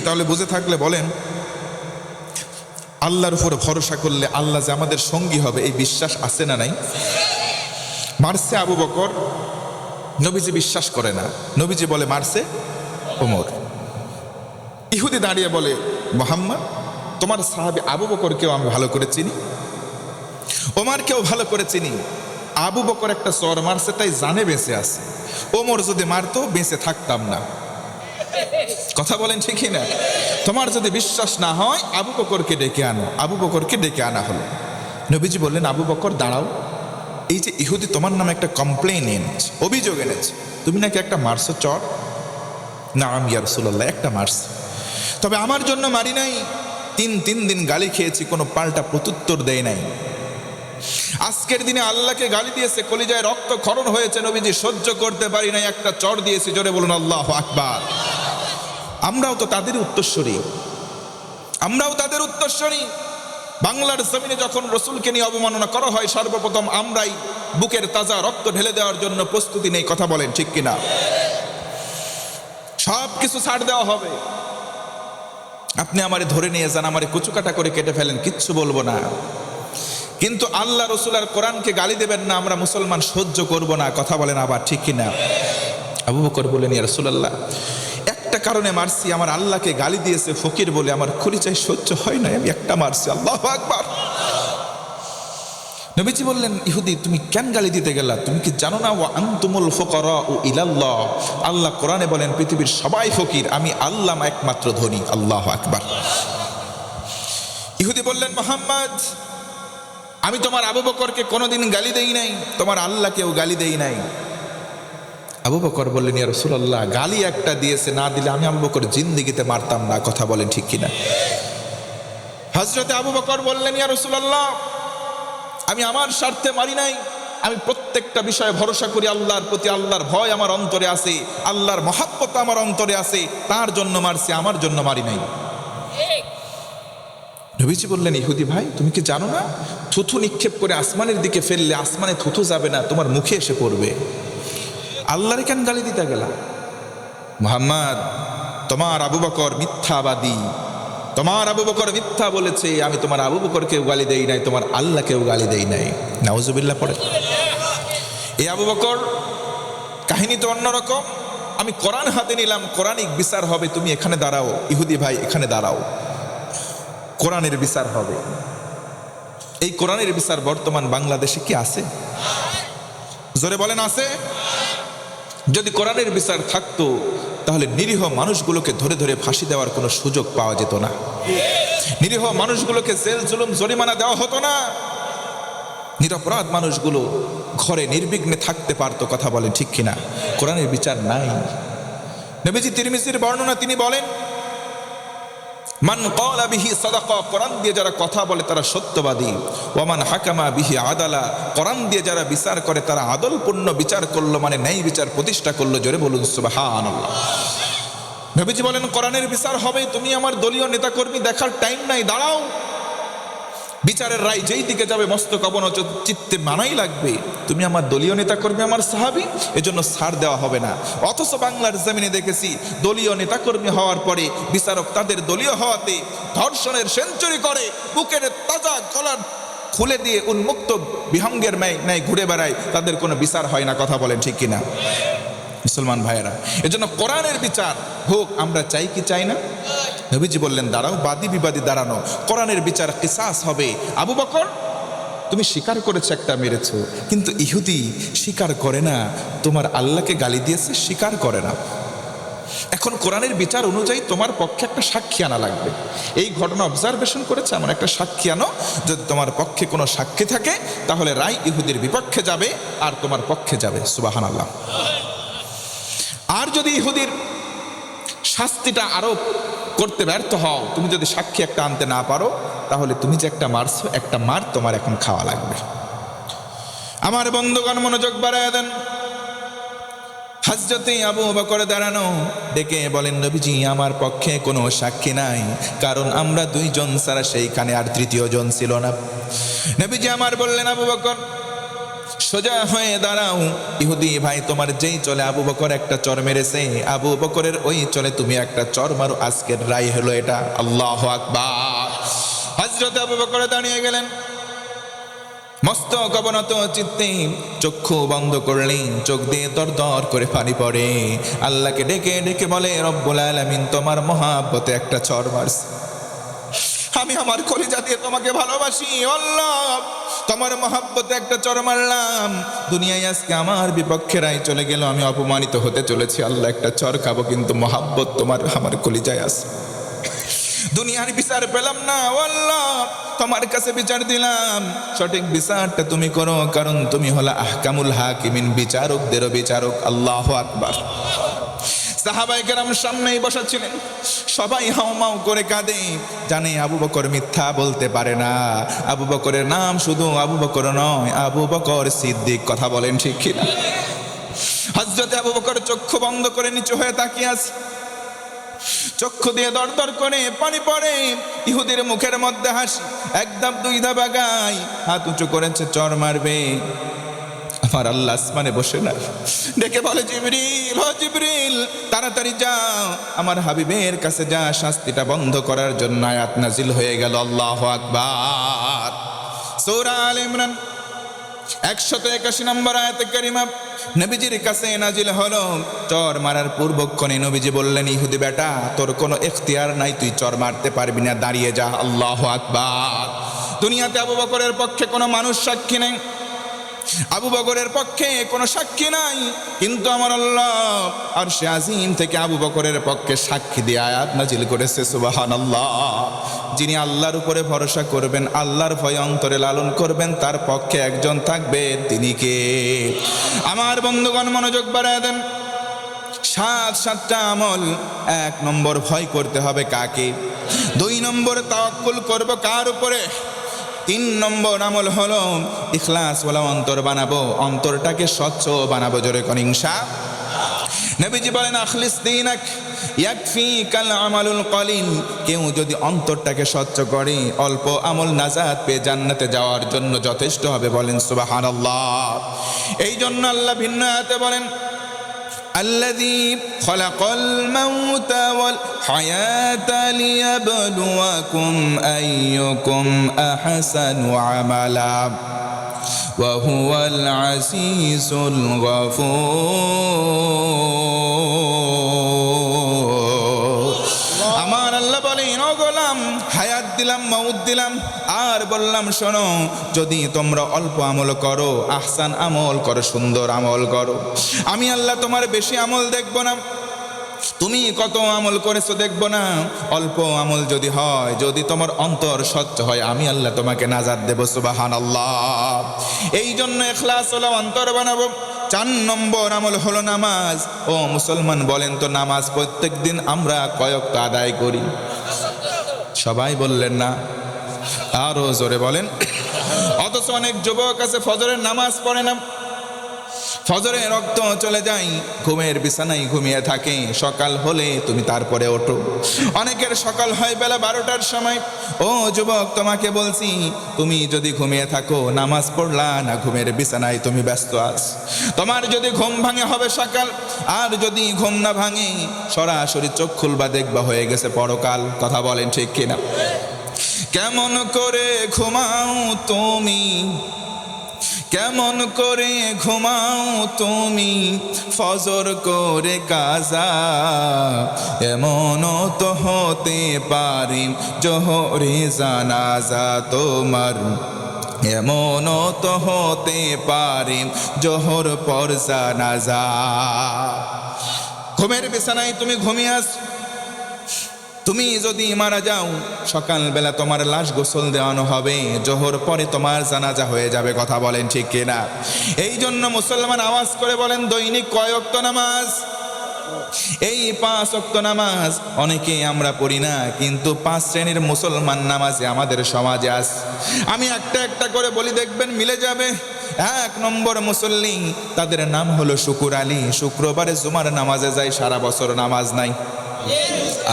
তাহলে বুঝে থাকলে বলেন, আল্লাহর উপর ভরসা করলে আল্লাহ যে আমাদের সঙ্গী হবে এই বিশ্বাস আছে না নাই? মারছে আবু বকর, নবীজি বিশ্বাস করে না। নবীজি বলে মারছে ওমর। ইহুদি দাঁড়িয়ে বলে, মুহাম্মদ, তোমার সাহাবী আবু বকরকেও আমি ভালো করে চিনি, ওমরকেও ভালো করে চিনি। আবু বকর একটা চর মারছে তাই জানে বেঁচে আছে, ওমর যদি মারতো বেঁচে থাকতাম না। কথা বলেন ঠিকই না? তোমার যদি বিশ্বাস না হয় আবু বকরকে ডেকে আনো। আবু বকরকে ডেকে আনা হলো। নবীজি বললেন, আবু বকর দাঁড়াও, এই যে ইহুদি তোমার নামে একটা কমপ্লেন এনেছে, অভিযোগ এনেছে, তুমি নাকি একটা মারছো চর। না আমি ইয়া রাসূলুল্লাহ একটা মারছি, তবে আমার জন্য মারি নাই। তিন দিন গালি খেয়েছি, কোনো পাল্টা প্রত্যুত্তর দেয় নাই। আজকের দিনে আল্লাহকে গালি দিয়েছে, কলিজায় রক্ত ক্ষরণ হয়েছে, নবীজি সহ্য করতে পারি নাই, একটা চর দিয়েছি। জোরে বলুন আল্লাহু আকবার। আমরাও তো তাদের উত্তরসূরি, আমরাও তাদের উত্তরসূরি। বাংলার জমিনে যখন রসুলকে নিয়ে অবমাননা করা হয়, সর্বপ্রথম আমরাই বুকের তাজা রক্ত ঢেলে দেওয়ার জন্য প্রস্তুতি নেই। কথা বলেন ঠিক কিনা? সব কিছু ছাড় দেওয়া হবে। আপনি আমারে ধরে নিয়ে যান, আমারে কুচুকাটা করে কেটে ফেলেন, কিচ্ছু বলবো না, কিন্তু আল্লাহ রসুল আর কোরআনকে গালি দেবেন না, আমরা মুসলমান সহ্য করব না। কথা বলেন আবার ঠিক কিনা? আবু বকর বলেন, ইয়া রাসূলুল্লাহ, একটা কারণে মারছি, আমার আল্লাহকে গালি দিয়েছে ফকির বলে আমার কলিজায় সহ্য হয় না, আমি একটা মারছি। আল্লাহু আকবার। নবীজি বললেন, ইহুদি তুমি কেন গালি দিতে গেলা? তুমি কি জানো না ওয়া আনতুমুল ফুকারাউ ইলাল্লাহ, আল্লাহ কোরআনে বলেন পৃথিবীর সবাই ফকির, আমি আল্লাহ একমাত্র ধনী। আল্লাহু আকবার। ইহুদি বললেন, মুহাম্মদ, আমি তোমার আবু বকরকে কোনোদিন গালি দেই নাই, তোমার আল্লাহকেও গালি দেই নাই। আবু বকর বললেন, ইয়া রাসূলুল্লাহ, গালি একটা দিয়েছে, না দিলে আমি আবু বকর জিন্দেগিতে মারতাম না। কথা বলেন ঠিক কিনা? হযরতে আবু বকর বললেন, ইয়া রাসূলুল্লাহ, আমি আমার স্বার্থে মারি নাই, আমি প্রত্যেকটা বিষয়ে ভরসা করি আল্লাহর প্রতি, আল্লাহর ভয় আমার অন্তরে আছে, আল্লাহর মহাব্বত আমার অন্তরে আছে, তার জন্য মারছি, আমার জন্য মারি নাই। নবীজি বললেন, ইহুদি ভাই, তুমি কি জানো না থুথু নিক্ষেপ করে আসমানের দিকে ফেললে আসমানে থুথু যাবে না, তোমার মুখে এসে পড়বে। আল্লাহর কেন গালি দিতে গেলা? মুহাম্মদ, তোমার আবু বকর মিথ্যাবাদী, তোমার আবু বকর মিথ্যা বলেছে, আমি তোমার আবু বকরকেও গালি দেই নাই, তোমার আল্লাহকেও গালি দেই নাই। নাউজুবিল্লাহ পড়ে। এই আবু বকর কাহিনী তো অন্যরকম। আমি কোরআন হাতে নিলাম, কোরআনিক বিচার হবে, তুমি এখানে দাঁড়াও। ইহুদি ভাই এখানে দাঁড়াও, কোরআনের বিচার হবে। এই কোরআনের বিচার বর্তমান বাংলাদেশে কি আছে? জোরে বলেন আছে? যদি কোরআনের বিচার থাকতো তাহলে নিরীহ মানুষগুলোকে ধরে ধরে ফাঁসি দেওয়ার কোনো সুযোগ পাওয়া যেত না, নিরীহ মানুষগুলোকে জেল জুলুম জরিমানা দেওয়া হতো না, নিরপরাধ মানুষগুলো ঘরে নির্বিঘ্নে থাকতে পারতো। কথা বলেন ঠিক কিনা? কোরআনের বিচার নাই। নবীজি তিরমিজির বর্ণনা, তিনি বলেন, মান ক্বালা বিহি সাদাকা, কোরআন দিয়ে যারা কথা বলে তারা সত্যবাদী। ওয়া মান হাকামা বিহি আদালা, কোরআন দিয়ে যারা বিচার করে তারা আদলপূর্ণ বিচার করলো, মানে ন্যায় বিচার প্রতিষ্ঠা করলো। জোরে বলুন সুবহানাল্লাহ। নবীজি বলেন, কোরআনের বিচার হবে, তুমি আমার দলীয় নেতাকর্মী দেখার টাইম নাই, দাঁড়াও। বিচারের রায় যেই দিকে যাবে মস্তক অবনত চিত্তে মানাই লাগবে। তুমি আমার দলীয় নেতাকর্মী, আমার সাহাবী, এজন্য ছাড় দেওয়া হবে না। অথচ বাংলার জমিনে দেখেছি দলীয় নেতাকর্মী হওয়ার পরে বিচারক তাদের দলীয় হওয়াতে ধর্ষণের সেঞ্চুরি করে, বুকের তাজা গলার খুলে দিয়ে উন্মুক্ত বিহঙ্গের ন্যায় ঘুরে বেড়ায়, তাদের কোনো বিচার হয় না। কথা বলেন ঠিক কিনা মুসলমান ভাইয়েরা? এজন্য কোরআনের বিচার হোক, আমরা চাই কি চাই না? নবীজি বললেন, দাঁড়াও, বাদী বিবাদী দাঁড়ানো, কোরআনের বিচার কিসাস হবে। আবু বকর, তুমি স্বীকার করেছো একটা মেরেছো, কিন্তু ইহুদি স্বীকার করে না, তোমার আল্লাহকে গালি দিয়েছে, স্বীকার করে না। এখন কোরআনের বিচার অনুযায়ী তোমার পক্ষে একটা সাক্ষী আনা লাগবে। এই ঘটনা অবজারভেশন করেছে এমন একটা সাক্ষী আনো, যদি তোমার পক্ষে কোনো সাক্ষী থাকে তাহলে রায় ইহুদির বিপক্ষে যাবে আর তোমার পক্ষে যাবে। সুবহানাল্লাহ। আর যদি ইহুদির শাস্তিটা আরোপ করতে ব্যর্থ হও, তুমি যদি সাক্ষী একটা আনতে না পারো, তাহলে তুমি যে একটা মারছো, একটা মার তোমার এখন খাওয়া লাগবে। আমার বন্ধুগণ মনোযোগ বাড়ায় দেন। হযরতে আবু বকর দাঁড়ানো, ডেকে বলেন, নবীজি আমার পক্ষে কোনো সাক্ষী নাই, কারণ আমরা দুইজন ছাড়া সেইখানে আর তৃতীয় জন ছিল না। নবীজি আমার বললেন, আবু বকর সোজা হয়ে দাঁড়াও। ইহুদি ভাই তোমার যেই চলে আবু বকর একটা চর মেরেছে, আবু বকরের ওই চলে তুমি একটা চর মারো, আজকের রায় হলো এটা। আল্লাহু আকবার। হযরত আবু বকর দাঁড়িয়ে গেলেন, মস্তক অবনত চিত্তে, চক্ষু বন্ধ করলেন, চোখ দিয়ে দর দর করে পানি পড়ে। আল্লাহকে ডেকে ডেকে বলে, রব্বুল আলামিন তোমার মহাব্বতে একটা চর মারছে, আমি আমার কলিজা দিয়ে তোমাকে ভালোবাসি, আল্লাহ তোমার মহাব্বতে একটা চর মারলাম, দুনিয়ায় আজকে আমার বিপক্ষে রায় চলে গেল, আমি অপমানিত হতে চলেছি, আল্লাহ একটা চর খাবো, কিন্তু মহাব্বত তোমার আমার কলিজায় আছে। দুনিয়ার বিচার পেলাম না, আল্লাহ তোমার কাছে বিচার দিলাম, সঠিক বিচারটা তুমি করো, কারণ তুমি হলা আহকামুল হাকিমিন, বিচারকদেরও বিচারক। আল্লাহু আকবার। সাহাবায়ে কেরাম সামনেই বসা ছিলেন, সবাই হাউমাউ করে কাঁদে, জানে আবু বকর মিথ্যা বলতে পারে না। আবু বকরের নাম শুধু আবু বকর নয়, আবু বকর সিদ্দিক। কথা বলেন ঠিক কিনা? হযরতে আবু বকর চক্ষু বন্ধ করে নিচু হয়ে তাকিয়ে আছে, চক্ষু দিয়ে দর দর করে পানি পড়ে, ইহুদির মুখের মধ্যে হাসি, এক ধাপ দুই ধাপ আগায়, হাত উঁচু করেছে চর মারবে। আমার আল্লাহ আসমানে বসে না, ডেকে বলে, জিবরিল, ও জিবরিল তাড়াতাড়ি যাও, আমার হাবিবের কাছে যা, শাস্তিটা বন্ধ করার জন্য আয়াত নাজিল হয়ে গেল। আল্লাহু আকবার। সূরা আলে ইমরান 181 নম্বর আয়াতে কারিমা নবীজির কাছে নাজিল হলো। চর মারার পূর্বক্ষণে নবীজি বললেন, ইহুদি বেটা তোর কোনো এখতিয়ার নাই, তুই চর মারতে পারবি না, দাঁড়িয়ে যা। আল্লাহু আকবার। দুনিয়াতে আবু বকরের পক্ষে কোনো মানুষ সাক্ষী নেই, আবু বকরের পক্ষে কোনো সাক্ষী নাই, কিন্তু আমার আল্লাহ আরশে আজিম থেকে আবু বকরের পক্ষে সাক্ষী দিয়ে আয়াত নাজিল করেছে। সুবহানাল্লাহ। যিনি আল্লাহর উপরে ভরসা করবেন, আল্লাহর ভয় অন্তরে লালন করবেন, তার পক্ষে একজন থাকবে, তিনি কে? আমার বন্ধুগণ মনোযোগ বাড়ায় দেন। সাতটা আমল। 1 নম্বর ভয় করতে হবে কাকে? 2 নম্বর তাওয়াক্কুল করব কার উপরে? 3 নম্বর আমল হলো ইখলাস ওয়ালা অন্তর বানাবো, অন্তরটাকে স্বচ্ছ বানাবো। জোরে কোন ইনশাআল্লাহ। নবীজি বলেন, আখলিস দীনাক ইয়াকফিকাল আমালুল কলিল। কেউ যদি অন্তরটাকে স্বচ্ছ করে, অল্প আমল নাজাত পেয়ে জান্নাতে যাওয়ার জন্য যথেষ্ট হবে। বলেন সুবহানাল্লাহ। এই জন্য আল্লাহ ভিন্ন আয়াতে বলেন, الذي خلق الموت والحياة ليبلوكم أيكم أحسن عملا وهو العزيز الغفور। আমার আল্লাহ বলেন, ও গোলাম, হায়াত দিলাম, মউত দিলাম, আর বললাম শোনো, যদি তোমরা অল্প আমল করো, আহসান আমল করো, সুন্দর আমল করো, আমি আল্লাহ তোমার বেশি আমল দেখব না, তুমি কত আমল করেছো দেখবো না। অল্প আমল যদি হয়, যদি তোমার অন্তর স্বচ্ছ হয়, আমি আল্লাহ তোমাকে নাজাত দেব। সুবহানাল্লাহ। এই জন্য ইখলাস হলো অন্তর বানাবো। 4 নম্বর আমল হলো নামাজ। ও মুসলমান বলেন তো, নামাজ প্রত্যেক দিন আমরা কয় ওয়াক্ত আদায় করি? সবাই বললেন না, আরো জোরে বলেন। অথচ অনেক যুবক আছে ফজরের নামাজ পড়ে না, ফজরে রক্ত চলে যায়, ঘুমের বিছানায় ঘুমিয়ে থাকে, সকাল হলে তুমি তারপরে ওঠো। অনেকের সকাল হয় বেলা 12টার সময়। ও যুবক, তোমাকে বলছি, তুমি যদি ঘুমিয়ে থাকো, নামাজ পড়লা না, ঘুমের বিছানায় তুমি ব্যস্ত আছো। তোমার যদি ঘুম ভাঙে হবে সকাল, আর যদি ঘুম না ভাঙে, সরাসরি চোখ খুলবা, দেখবা হয়ে গেছে পরকাল। কথা বলেন ঠিক কিনা? কেমন করে ঘুমাও তুমি, কেমন করে ঘুমাও তুমি, ফজর করে কাজা, এমনও তো হতে পারি জোহরে জানাজা তোমার, এমনও তো হতে পারি জোহর পর জানাজা। ঘুমের বিছানায় তুমি ঘুমিয়ে আছো, তুমি যদি মারা যাও, সকালবেলা তোমার লাশ গোসল দেওয়ানো হবে, জোহর পরে তোমার জানাজা হয়ে যাবে। কথা বলেন ঠিক কিনা? এই জন্য মুসলমান আওয়াজ করে বলেন, দৈনিক কয় ওয়াক্ত নামাজ? এই 5 ওয়াক্ত নামাজ অনেকে আমরা পড়ি না, কিন্তু 5 শ্রেণীর মুসলমান নামাজে আমাদের সমাজে আছে। আমি একটা একটা করে বলি, দেখবেন মিলে যাবে। এক নম্বর মুসল্লি, তাদের নাম হলো শুকুর আলী। শুক্রবারে জুমার নামাজে যায়, সারা বছর নামাজ নাই,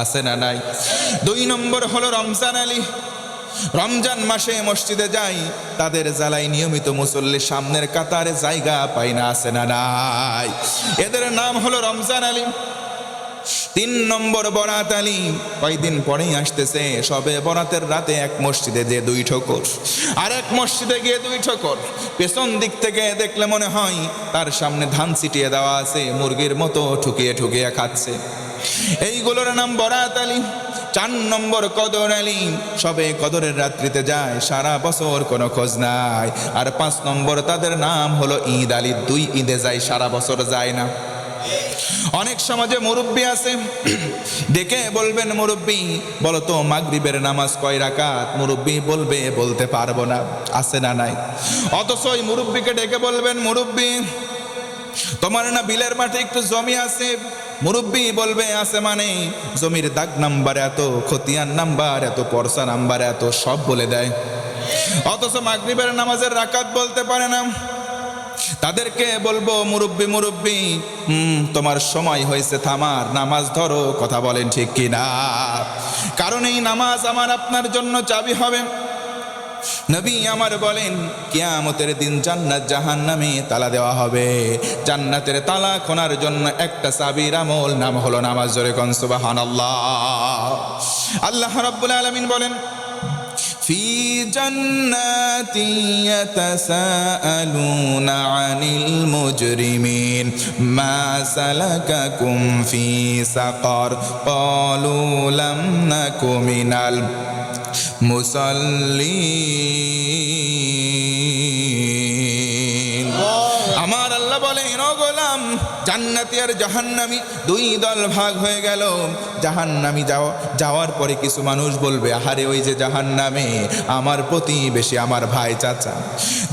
আছে না নাই? 2 নম্বর হলো রমজান আলী, রমজান মাসে মসজিদে যাই, তাদের জ্বালাই নিয়মিত মুসল্লি, সামনের কাতারে জায়গা পায় না, আছে না নাই? এদের নাম হলো রমজান আলী। 3 নম্বর বরাত আলী, কয়েকদিন পরেই আসতেছে, সবে বরাতের রাতে এক মসজিদে যে 2 ঠোকর, আর এক মসজিদে গিয়ে 2 ঠোকর। পেছন দিক থেকে দেখলে মনে হয় তার সামনে ধান ছিটিয়ে দেওয়া আছে, মুরগির মতো ঠুকিয়ে ঠুকিয়ে খাচ্ছে। এইগুলোর নাম বরাত আলী। 4 নম্বর কদর আলী, সবে কদরের রাত্রিতে যায়, সারা বছর কোনো খোঁজ নাই। আর 5 নম্বর তাদের নাম হলো ঈদ আলী, 2 ঈদে যায়, সারা বছর যায় না। অনেক সমাজে মুরব্বী আছে, ডেকে বলবেন মুরব্বী বলো তো মাগরিবের নামাজ কয় রাকাত, মুরব্বী বলবে বলতে পারবো না, আছে না নাই? অথচ ওই মুরব্বীকে ডেকে বলবেন মুরব্বী তোমার না বিলের মাঠে একটু জমি আছে, মুরব্বী বলবে আছে মানে জমির দাগ নাম্বার এত, খতিয়ান নাম্বার এত, পরসা নাম্বার এত, সব বলে দেয়। অথচ মাগরিবের নামাজের রাকাত বলতে পারে না। তাদেরকে বলবো মুরব্বী মুরব্বী তোমার সময় হয়েছে থামার, নামাজ ধরো, কথা বলেন ঠিক কিনা? কারণ এই নামাজ আমার আপনার জন্য চাবি হবে। নবী আমার বলেন কিয়ামতের দিন জান্নাত জাহান্নামে তালা দেওয়া হবে, জান্নাতের তালা খোলার জন্য একটা চাবির আমল, নাম হলো নামাজ। জোরে কোন সুবহানাল্লাহ। আল্লাহ রাব্বুল আলামিন বলেন في جنات يتساءلون عن المجرمين ما سلككم في سقر قالوا لم نك من المصلين আমার আল্লাহ বলেন ও গোলাম, জান্নাতি আর জাহান্নামী 2 দল ভাগ হয়ে গেল। জাহান্নামী যাওয়ার পরে কিছু মানুষ বলবে আহারে ওই যে জাহান্নামে, আমার প্রতিবেশী, আমার ভাই চাচা।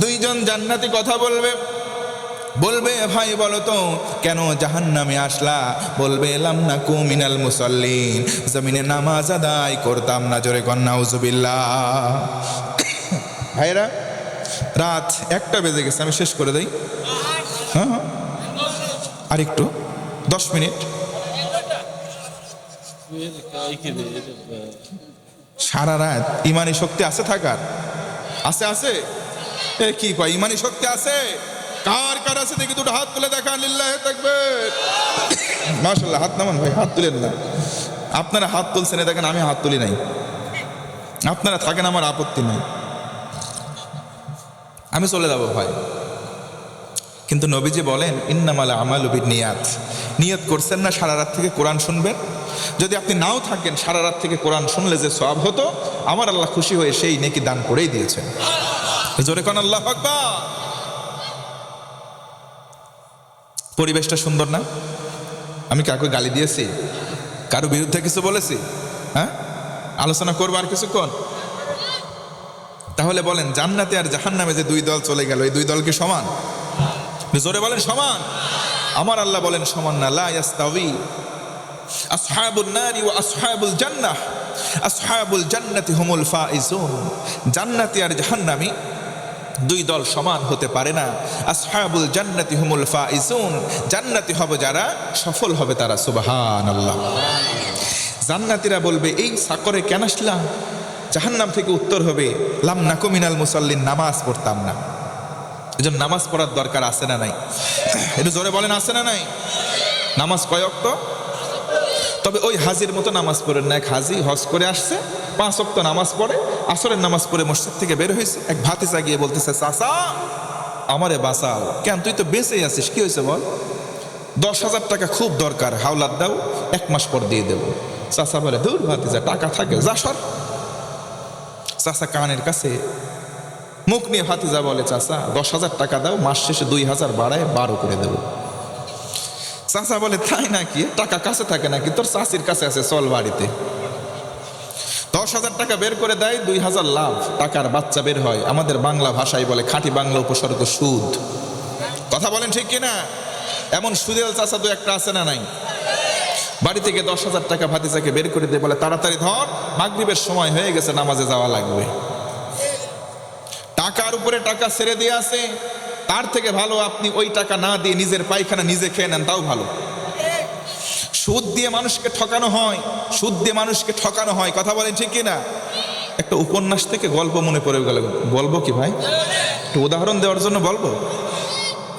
2 জন জান্নাতি কথা বলবে ভাই বলো তো কেন জাহান্নামে আসলা? বলবে লাম নাকু মিনাল মুসাল্লিন, জমিনে নামাজ আদায় করতাম না। জোরে কন নাউজুবিল্লাহ। ভাইরা রাত 1টা বেজে গেছে, আমি শেষ করে দেই। হ্যাঁ আর একটু 10 মিনিট। সারা রাত ইমানি শক্তি আছে থাকার? আছে আছে? কি কয় ইমানি শক্তি আছে? কার কার আছে দেখি দুটো হাত তুলে দেখান, লিল্লাহি তাকবীর। মাশাআল্লাহ, হাত নামান ভাই, হাত তুলেন না। আপনারা হাত তুলছেন দেখেন, আমি হাত তুলি নাই। আপনারা থাকেন, আমার আপত্তি নাই, আমি চলে যাব ভাই। কিন্তু নবীজি বলেন ইন্নামাল আমালু বিন্নিয়াত, নিয়ত করছেন না সারা রাত থেকে কোরআন শুনবেন? যদি আপনি নাও থাকেন, সারা রাত থেকে কোরআন শুনলে যে সওয়াব হতো, আমার আল্লাহ খুশি হয়ে সেই নেকি দান করেই দিয়েছেন। জোরে কোন আল্লাহু আকবার। পরিবেশটা সুন্দর না? আমি কাউকে গালি দিয়েছি? কারো বিরুদ্ধে কিছু বলেছি? হ্যাঁ, আলোচনা করবো আর কিছুক্ষণ। তাহলে বলেন জান্নাতে আর জাহান্নামে যে 2 দল চলে গেল, এই 2 দল কি সমান? জোরে বলেন সমান। আমার আল্লাহ বলেন সমান না। লা ইয়াস্তাওয়ি আসহাবুন নারি ওয়া আসহাবুল জান্নাহ, আসহাবুল জান্নাতি হুমুল ফাইজুন। জান্নাতি আর জাহান্নামী 2 দল সমান হতে পারে না। আসহাবুল জান্নাতি হুমুল ফাইজুন, জান্নাতি হবে যারা, সফল হবে তারা। সুবহানাল্লাহ। জান্নাতীরা বলবে এই সাকরে কেন আসলাম? জাহান্নাম থেকে উত্তর হবে লাম নাকু মিনাল মুসাল্লিন, নামাজ পড়তাম না। এজন্য নামাজ পড়ার দরকার আছে না নাই? একটু জোরে বলেন আছে না নাই? নামাজ কয় ওয়াক্ত? তবে ওই হাজির মতো নামাজ পড়েন না। এক হাজি হজ করে আসছে, 5 ওয়াক্ত নামাজ পড়ে, আসরের নামাজ পড়ে মসজিদ থেকে বের হয়েছে। এক ভাতিজা গিয়ে বলতেছে চাচা আমারে বাঁচাও। কেন, তুই তো বেঁচেই আছিস, কি হয়েছে বল? 10,000 টাকা খুব দরকার, হাওলাত দাও, 1 মাস পর দিয়ে দেবো। চাচা বলে দূর ভাতিজা, টাকা থাকে, যা সর। চাচা কানের কাছে মুখ নিয়ে ভাতিজা বলে চাচা 10,000 টাকা দাও, মাস শেষে 2,000 বাড়ায় 12 করে দেবো। চাচা বলে তাই নাকি? টাকা কাছে থাকে নাকি? তোর চাচির কাছে আছে, চল বাড়িতে। 10,000 টাকা বের করে দেয়, 2,000 লাভ, টাকার বাচ্চা বের হয়। আমাদের বাংলা ভাষায় বলে খাঁটি বাংলা উপসর্গ সুদ। কথা বলেন ঠিক কিনা? এমন সুদেল চাচা 2-1টা আছে না নাই? বাড়ি থেকে 10,000 টাকা ভাতিজাকে বের করে দিয়ে বলে তাড়াতাড়ি ধর, মাগরিবের সময় হয়ে গেছে, নামাজে যাওয়া লাগবে। টাকার উপরে টাকা ছেড়ে দিয়ে আসে, তার থেকে ভালো আপনি ওই টাকা না দিয়ে নিজের পায়খানা নিজে খেয়ে নেন, তাও ভালো। সুদ দিয়ে মানুষকে ঠকানো হয়, সুদ দিয়ে মানুষকে ঠকানো হয়, কথা বলেন ঠিক কিনা? একটা উপন্যাস থেকে গল্প মনে পড়ে গেল, বলবো কি ভাই? একটু উদাহরণ দেওয়ার জন্য বলবো।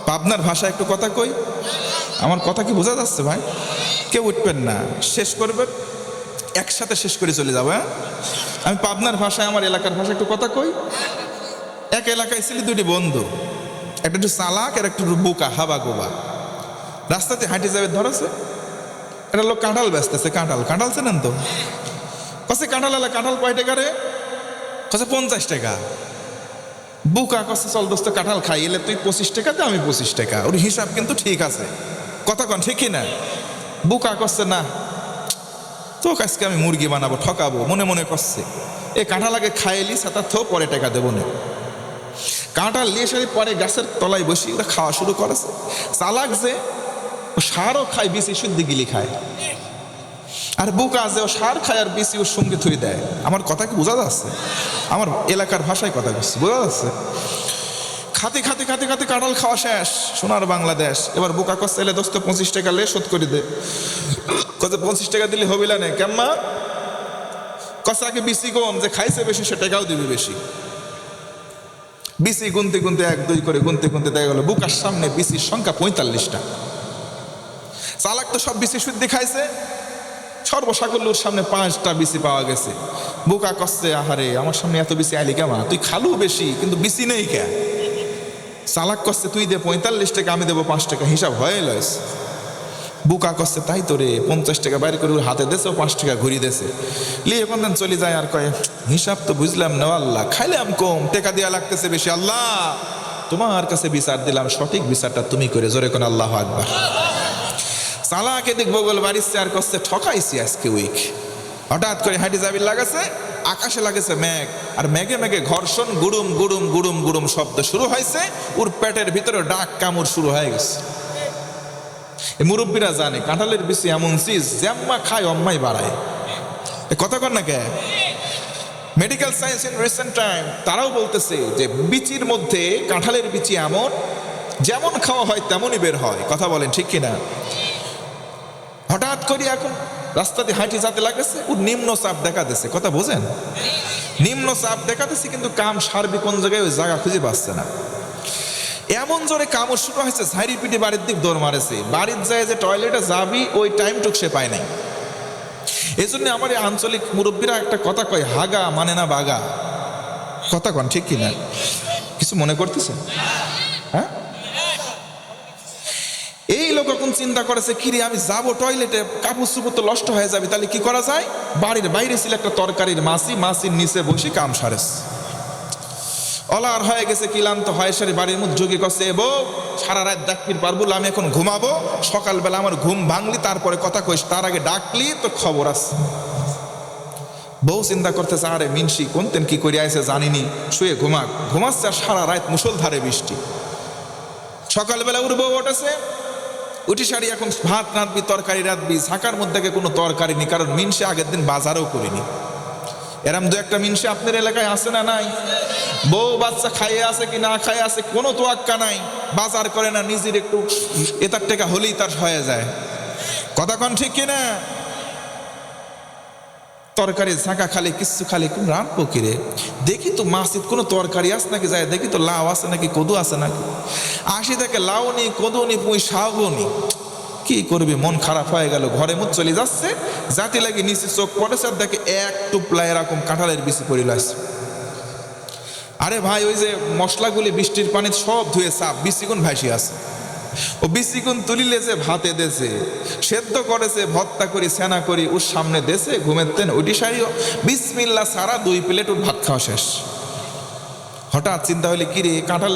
পাবনার ভাষায় একটু কথা কই, আমার কথা কি বোঝা যাচ্ছে ভাই? কেউ উঠবেন না, শেষ করবেন একসাথে শেষ করে চলে যাবো। হ্যাঁ, আমি পাবনার ভাষায় আমার এলাকার ভাষায় একটু কথা কই। এক এলাকায় ছিল দুটি বন্ধু, একটা একটু চালাক আর একটু বোকা, হাবা গোবা। রাস্তাতে হাঁটে যাবে ধরেছে, একটা লোক কাঁঠাল বেচতেছে, কাঁঠাল কাঁঠাল চেনেন তো? কছে কাঁঠাল এলা কাঁঠাল কয় টাকা রে? কছে 50 টাকা। বুকা কছে চল দোস্ত কাঁঠাল খাই, এলে তুই 25 টাকা দে, আমি 25 টাকা। ওর হিসাব কিন্তু ঠিক আছে, কথা কন ঠিক কিনা? বুকা করছে না, তো আজকে আমি মুরগি বানাবো, ঠকাবো, মনে মনে করছে। এ কাঁঠাল আগে খাইলি সাথে থো, পরে টাকা দেবো না। কাঁঠাল নিয়ে সারি পরে গাছের তলায় বসি ওরা খাওয়া শুরু করেছে। চালাক যে ও সারও খায়, বিচি শুদ্ধি গিলি খায়, আর বোকা যে ও সার খায় আর বিচি ওর সঙ্গে থুই দেয়। আমার কথা কি বোঝা যাচ্ছে? আমার এলাকার ভাষায় কথা বলছি, বোঝা যাচ্ছে? খাতে খাতে খাতে খাতে কাঁঠাল খাওয়া শেষ, সোনার বাংলাদেশ। এবার বোকা কষ্ট এলে দোস্ত 25 টাকা লে শোধ করে দে। কত 25 টাকা দিলে হবিলা নেই কেম্মা? কষাকে বিচি কম, যে খাইছে বেশি সে টাকাও দিবি বেশি। বিসি গুনতে গুনতে 1 2 করে গুনতে গুনতে দেখা গেল বুকার সামনে বিসির সংখ্যা 45টা। চালাক তো সব বিসি শুদ্ধি খাইছে, সর্বসাকুল্যুর সামনে 5টা বিসি পাওয়া গেছে। বুকা কচ্ছে আহারে আমার সামনে এত বিসি আইলি কেমা, তুই খালু বেশি কিন্তু বিসি নেই কে? চালাক কচ্ছে তুই দে 45 টাকা, আমি দেবো 5 টাকা, হিসাব হয়ে লস। বুকা কচ্ছে তাই তো রে, 50 টাকা বাইরে করে ওর হাতে দেছে, 5 টাকা ঘুরিয়ে দেছে। লিয়ে কোনদিন চলে যায় আর কয়ে হিসাব তো বুঝলাম না আল্লাহ, খাইলাম কম, টাকা দেওয়া লাগতেছে বেশি। আল্লাহ তোমার কাছে বিচার দিলাম, সঠিক বিচারটা তুমি করে, জোরে কোন আল্লাহু আকবার। চালাক এদিক বগল বাড়িছে আর করছে ঠকাইছি আজকে উইক। হঠাৎ করে হাঁটি যাবি লাগাছে, আকাশে লাগেছে মেঘ, আর মেঘে মেঘে ঘর্ষণ, গুড়ুম গুড়ুম গুড়ুম গুড়ুম শব্দ শুরু হয়েছে। ওর পেটের ভিতরে ডাক কামড় শুরু হয়ে গেছে। এই মুরব্বীরা জানে কাঁঠালের বিচি এমন চিজ যেম্মা খায় অম্মাই বাড়ায়, কথা কর না কে? Medical science in recent time তারাও বলতেছে যে বিচির মধ্যে কাঁঠালের বিচি এমন, যেমন খাওয়া হয় তেমনই বের হয়, কথা বলেন ঠিক কিনা? হঠাৎ করে এখন রাস্তাতে হাঁটি যেতে লাগেছে, ওর নিম্ন চাপ দেখা দিচ্ছে, কথা বোঝেন? নিম্ন চাপ দেখা দিচ্ছে, কিন্তু কাম সারবি কোন জায়গায় ওই জায়গা খুঁজে পাচ্ছে না। এমন জোরে কামড় শুরু হয়েছে, ঝাড়ি পিটি বাড়ির দিক দৌড় মারেছে। বাড়ির যায় যে টয়লেটে যাবি ওই টাইমটুক সে পায় নাই। এই জন্য আমার এই আঞ্চলিক মুরব্বীরা একটা কথা কয়, হাগা মানে না বাগা, কথা কন ঠিক কিনা? কিছু মনে করতেছে? হ্যাঁ, এই লোক এখন চিন্তা করেছে কিরে আমি যাবো টয়লেটে, কাপড় চুপড় তো নষ্ট হয়ে যাবে, তাহলে কি করা যায়? বাড়ির বাইরে ছিল একটা তরকারির মাছি, মাছির নিচে বসে কাম সারেস। অলার হয়ে গেছে, ক্লান্ত হয় সারি বাড়ির মধ্যে যোগী করছে, বউ সারা রাত ডাকপির পারবো, আমি এখন ঘুমাবো, সকালবেলা আমার ঘুম ভাঙলি তারপরে কথা কইস, তার আগে ডাকলি তো খবর আছে। বউ চিন্তা করতেছে আরে মিনসি কোনতেন কি করে আইছে জানিনি, শুয়ে ঘুমাচ্ছে, আর সারা রাত মুষলধারে বৃষ্টি। সকালবেলা উঠবো, উঠেছে, উঠি সারি এখন ভাত রাঁধবি, তরকারি রাঁধবি, ঝাঁকার মধ্যে কোনো তরকারি নেই, কারণ মিনসে আগের দিন বাজারও করিনি। এরম দু একটা মিনসে আপনার এলাকায় আছে না নাই? বউ বাচ্চা খাইয়ে আছে কি না খাইয়ে আছে কোনো তোয়াক্কা নাই, বাজার করে না, নিজের একটু এটার টাকা হলেই তার হয়ে যায়, কথা কন ঠিক কিনা? তরকারি ঝাঁকা খালি কিচ্ছু খালি কোন রাঁধবো কিরে, দেখি তো মাছিত কোনো তরকারি আছে নাকি, যায় দেখি তো লাউ আছে নাকি, কদু আছে নাকি। আসি দেখে লাউ নি, কদু নি, পুঁই শাকও নি, কি করবি, মন খারাপ হয়ে গেল। ঘরে মুখ চলে যাচ্ছে, জাতি লাগে নিচে চোখ পড়েছে, আর দেখে এক টুপলা এরকম কাঁঠালের বিচি পড়িল আছে। আরে ভাই ওই যে মশলাগুলি বৃষ্টির পানি সব ধুয়ে সাপ, বিচিগুন ভাসি আছে। ও বিচিগুন তুলিলে যে ভাতে দেছে, সেদ্ধ করেছে, ভর্তা করি, সেনা করি, ওর সামনে দেশে ঘুমেতেন ওইটি সারিও বিসমিল্লা সারা 2 প্লেট ওর ভাত খাওয়া শেষ। হঠাৎ চিন্তা হইলে কিরে কাঁঠাল,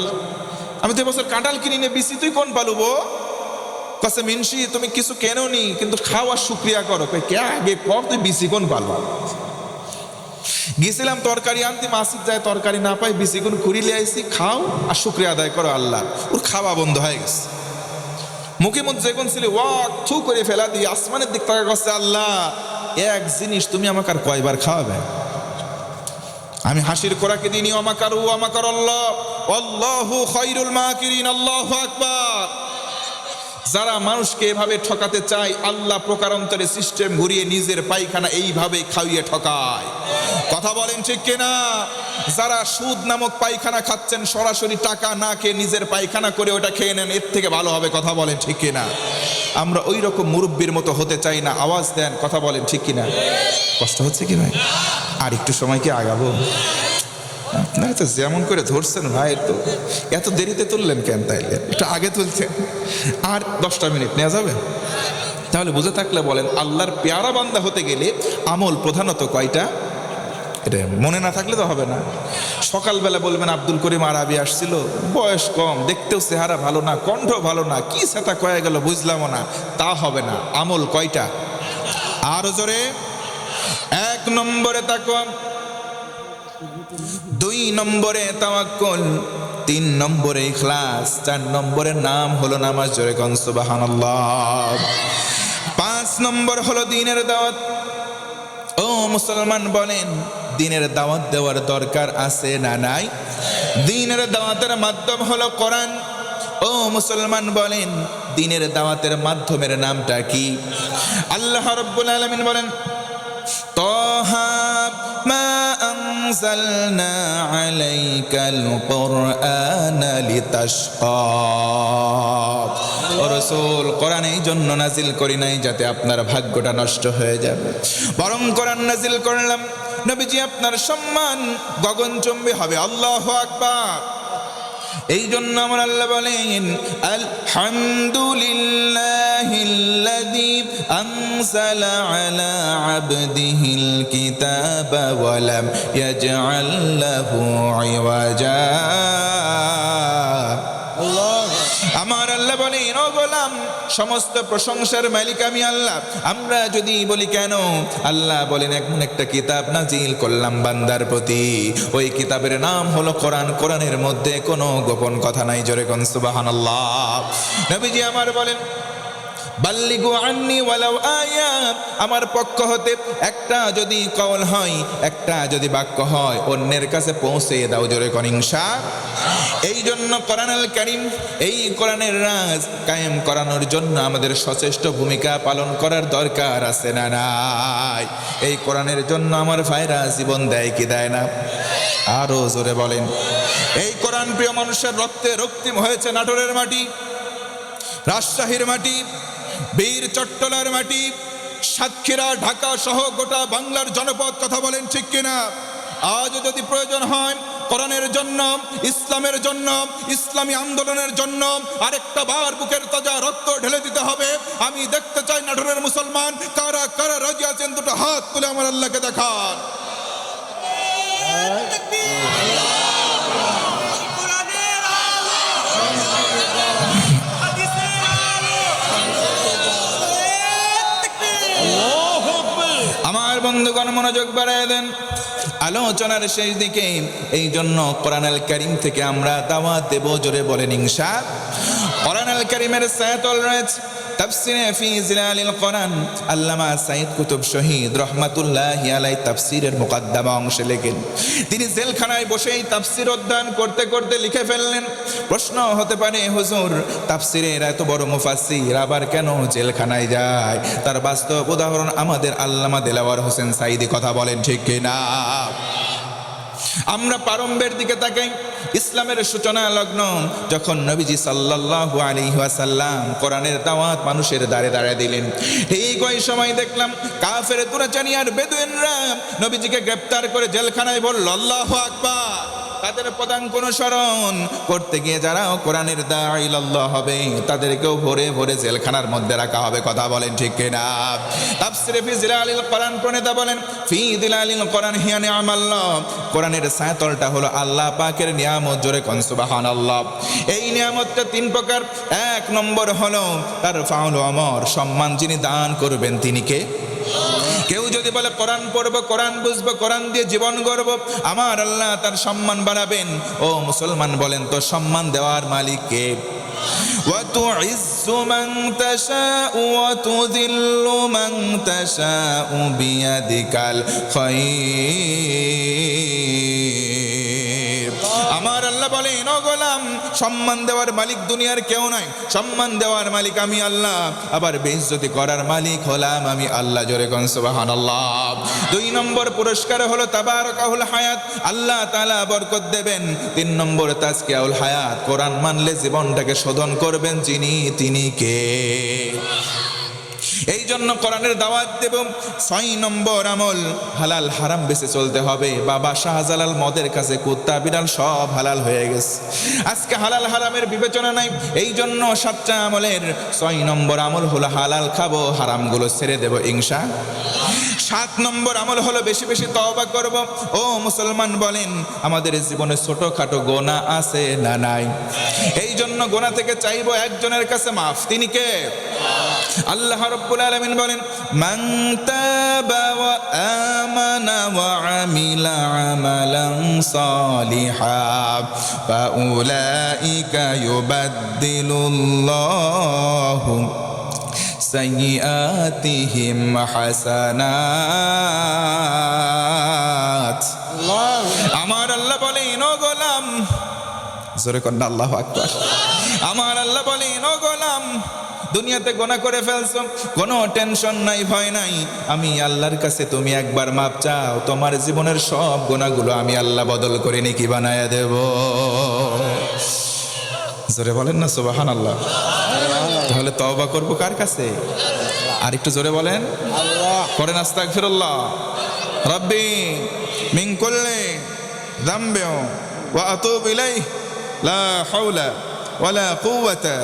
আমি তো এবছর কাঁঠাল কিনি নে, বিচি তুই কোন পালুবো? কাছে মিনসি তুমি কিছু কেনো নি, কিন্তু খাওয়ার শুক্রিয়া করো। কে আগে কর তুই বিচি কোন পালো? গেছিলাম তরকারি আনতে, মাসিদ যায় তরকারি না পাই, বিচিগুন কুড়িলে আইসি, খাও আর শুক্রিয়া আদায় করো আল্লাহ। ওর খাওয়া বন্ধ হয়ে গেছে। মুখে মুখ যেগুন ছিল ওয়াক থু করে ফেলা দিয়ে আসমানের দিক তাকা করছে, আল্লাহ এক জিনিস তুমি আমাকে আর কয়বার খাওয়াবে? আমি হাসির খোরাকে দিইনি ওয়ামাকারু ওয়ামাকার আল্লাহ আল্লাহু খায়রুল মাকিরিন। আল্লাহু আকবার। যারা মানুষকে এভাবে ঠকাতে চায় আল্লাহ প্রকারান্তরে সিস্টেম ঘুরিয়ে নিজের পায়খানা এইভাবে খাইয়ে ঠকায়। কথা বলেন ঠিক কিনা? যারা সুদ নামক পায়খানা খাচ্ছেন, সরাসরি টাকা না খেয়ে নিজের পায়খানা করে ওটা খেয়ে নেন, এর থেকে ভালো হবে। কথা বলেন ঠিক কিনা? আমরা ওই রকম মুরব্বীর মতো হতে চাই না। আওয়াজ দেন, কথা বলেন ঠিক কিনা? কষ্ট হচ্ছে কি ভাই? আর একটু সময় কি আগাবো? আপনারা তো যেমন করে ধরছেন ভাই, তো এত দেরিতে তুললেন কেন? তাইলে একটু আগে তুলছেন। আর 10টা মিনিট নেওয়া যাবে? তাহলে বুঝে থাকলে বলেন, আল্লাহর পেয়ারা বান্দা হতে গেলে আমল প্রধানত কয়টা? এটা মনে না থাকলে তো হবে না। সকালবেলা বলবেন আব্দুল করিম আরবি আসছিল, বয়স কম, দেখতেও চেহারা ভালো না, কণ্ঠ ভালো না, কি সেটা কয়ে গেল বুঝলামও না, তা হবে না। আমল কয়টা? আরো জোরে। 1 নম্বরে তাকওয়া, 2 নম্বরে তাওয়াক্কুল, 3 নম্বরে ইখলাস, 4 নম্বরে নাম হলো নামাজ। জোরে কোন সুবহানাল্লাহ। 5 নম্বর হলো দ্বীনের দাওয়াত। ও মুসলমান বলেন, দ্বীনের দাওয়াত দেওয়ার দরকার আছে না নাই? দ্বীনের দাওয়াতের মাধ্যম হলো কোরআন। ও মুসলমান বলেন, দ্বীনের দাওয়াতের মাধ্যমের নামটা কি? আল্লাহ রাব্বুল আলামিন বলেন, তাহা মা আনজালনা আলাইকাল কুরআনা লিতাশকা। ও রাসূল, কোরআন এই জন্য নাজিল করি নাই যাতে আপনার ভাগ্যটা নষ্ট হয়ে যাবে, বরং কোরআন নাজিল করলাম নবীজি আপনার সম্মান গগনচুম্বী হবে। আল্লাহু আকবার। এই জন্য আমার আল্লাহ বলেন, আলহামদুলিল্লাহিল্লাযী আনজালা আলা আবদিহিল কিতাবা ওয়া লাম ইয়াজআল লাহু ইওয়াজা। আমার আল্লাহ বলেন, ও গোলাম, সমস্ত প্রশংসার মালিক আমি আল্লাহ। আমরা যদি বলি কেন, আল্লাহ বলেন এমন একটা কিতাব নাজিল করলাম বান্দার প্রতি, ওই কিতাবের নাম হলো কোরআন। কোরআনের মধ্যে কোনো গোপন কথা নাই। জোরে কোন সুবহানাল্লাহ। নবীজি আমার বলেন, বাল্লিগু আন্নি ওয়ালাউ আয়াত। আমার পক্ষ হতে একটা যদি কওল হয়, একটা যদি বাক্য হয়, অন্যের কাছে পৌঁছে দাও। জোরে কোন ইনশাআল্লাহ। এই জন্য কোরআনুল কারীম, এই কোরআনের রাজ কায়েম করানোর জন্য আমাদের সচেষ্ট ভূমিকা পালন করার দরকার আছে না নাই? এই কোরআনের জন্য আমার ভাইরা জীবন দেয় কি দেয় না? আরো জোরে বলেন। এই কোরআন প্রিয় মানুষের রক্তে রক্তিম হয়েছে নাটোরের মাটি, রাজশাহীর মাটি, বীর চট্টলার মাটি, সাতক্ষীরা, ঢাকা সহ গোটা বাংলার জনপদ। কথা বলেন ঠিক কিনা? আজ যদি প্রয়োজন হয় কোরআনের জন্য, ইসলামের জন্য, ইসলামী আন্দোলনের জন্য আরেকটা বার বুকের তাজা রক্ত ঢেলে দিতে হবে। আমি দেখতে চাই নাটোরের মুসলমান কারা কারা রাজি আছেন, দুটো হাত তুলে আমার আল্লাহকে দেখান। আমার বন্ধুগণ মনোযোগ বাড়ায় দেন আলোচনার শেষ দিকে। এই জন্য কোরআনুল কারীম থেকে আমরা দাওয়াত দেব। জোরে বলেন ইনশাআল্লাহ। কোরআনুল কারীমের সায়াতুল রয়েছে তাফসিরে ফি জিলালিল কোরআন। আল্লামা সাইদ কুতুব শহীদ রহমাতুল্লাহি আলাইহি তাফসিরের মুকদ্দমা অংশে লেখেন, তিনি জেলখানায় বসেই তাফসির অধ্যয়ন করতে করতে লিখে ফেললেন। প্রশ্ন হতে পারে, হুজুর তাফসিরের এত বড় মুফাসসির আবার কেন জেলখানায় যায়? তার বাস্তব উদাহরণ আমাদের আল্লামা দেলাওয়ার হোসেন সাইদি। কথা বলেন ঠিক কিনা? আমরা প্রারম্ভের দিকে তাকাই, ইসলামের সূচনা লগ্ন যখন নবীজি সাল্লাল্লাহু আলাইহি ওয়াসাল্লাম কোরআনের দাওয়াত মানুষের দ্বারে দ্বারে দিলেন, ঠিক ওই সময় দেখলাম কাফের তুরাচানি আর বেদুইনরা নবীজিকে গ্রেফতার করে জেলখানায় বলল আল্লাহু আকবার। তাদের পদাঙ্ক অনুসরণ করতে গিয়ে যারা কোরআনের দাঈ আল্লাহ হবে, তাদেরকেও ভরে ভরে জেলখানার মধ্যে রাখা হবে। কথা বলেন ঠিক কিনা? তাফসিরে ফি জিলালিল কোরআন প্রণেতা বলেন, ফি জিলালিল কোরআন হিয়া নি'মাল্লাহ। কোরআনের ছায়াতলটা হলো আল্লাহ পাকের নিয়ামত। জোরে কোন সুবহানাল্লাহ। এই নিয়ামতটা 3 প্রকার। 1 নম্বর হলো তার ফাউল আমর, সম্মান যিনি দান করবেন তিনি কে? কেউ যদি বলে কোরআন পড়বো, কোরআন বুঝবো, কোরআন দিয়ে জীবন গড়ব, আমার আল্লাহ তার সম্মান বাড়াবেন। ও মুসলমান বলেন তো সম্মান দেওয়ার মালিক কে? وتعز من تشاء وتذل من تشاء بيدك الخير আমার আল্লাহ বলেন ও গোলাম সম্মান দেওয়ার মালিক দুনিয়ার কেউ নাই সম্মান দেওয়ার মালিক আমি আল্লাহ আবার বেইজ্জতি করার মালিক হলাম আমি আল্লাহ জোরে কোন সুবহানাল্লাহ 2 নম্বর পুরস্কার হলো তাবারাকাহুল হায়াত আল্লাহ তাআলা বরকত দেবেন 3 নম্বর তাজকিয়াউল হায়াত কোরআন মানলে জীবনটাকে শোধন করবেন তিনি কে এই জন্য কোরআনের দাওয়াত দেব 6 নম্বর আমল হালাল হারাম বেঁচে চলতে হবে বাবা শাহজালাল মদের কাছে কুত্তা বিড়াল সব হালাল হয়ে গেছে আজকে হালাল হারামের বিবেচনা নাই এই জন্য 7টা আমলের 6 নম্বর আমল হলো হালাল খাবো হারামগুলো ছেড়ে দেব ইনশাআল্লাহ 7 নম্বর আমল হলো বেশি বেশি তওবা করব ও মুসলমান বলেন আমাদের জীবনে ছোটখাটো গুনাহ আছে না নাই এই জন্য গুনাহ থেকে চাইবো একজনের কাছে মাফ তিনি কে আল্লাহ রাব্বুল আলামিন বলেন মান তাবা ওয়া আমানা ওয়া আমিলা আমালান সালিহা ফাউলাইকা ইউবাদদিলুল্লাহু সাইয়্যাতিহিম হাসানাত আমার আল্লাহ বলেন ও গোলাম জোরে কন্না আল্লাহু আকবার আমার আল্লাহ বলেন ও গোলাম দুনিয়াতে গুনাহ করে ফেলছো কোনো টেনশন নাই ভয় নাই আমি আল্লাহর কাছে তুমি একবার মাপ চাও তোমার জীবনের সব গুনাহগুলো আমি আল্লাহ বদল করে নেকি বানায়া দেব জোরে বলেন না সুবহানাল্লাহ তাহলে তওবা করব কার কাছে আর একটু জোরে বলেন আল্লাহ করেন আস্তাগফিরুল্লাহ রাব্বি মিন কুল্লি যামবি ওয়া আতুবু ইলাইহি লা হাওলা ওয়ালা কুওয়াতা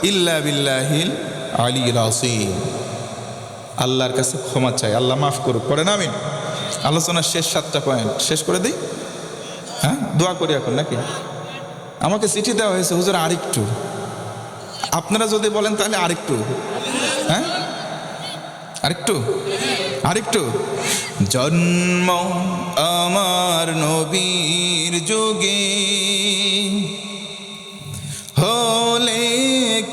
ইল্লা বিল্লাহিল আলিয়্যিল আযীম আল্লাহর কাছে ক্ষমা চাই আল্লাহ মাফ করুক পড়েন আমিন আলোচনার শেষ 7টা পয়েন্ট শেষ করে দেই হ্যাঁ দোয়া করি এখন নাকি আমাকে চিঠি দেওয়া হয়েছে হুজুর আরেকটু আপনারা যদি বলেন তাহলে আরেকটু হ্যাঁ আরেকটু জন্ম আমার নবীর যুগে হলে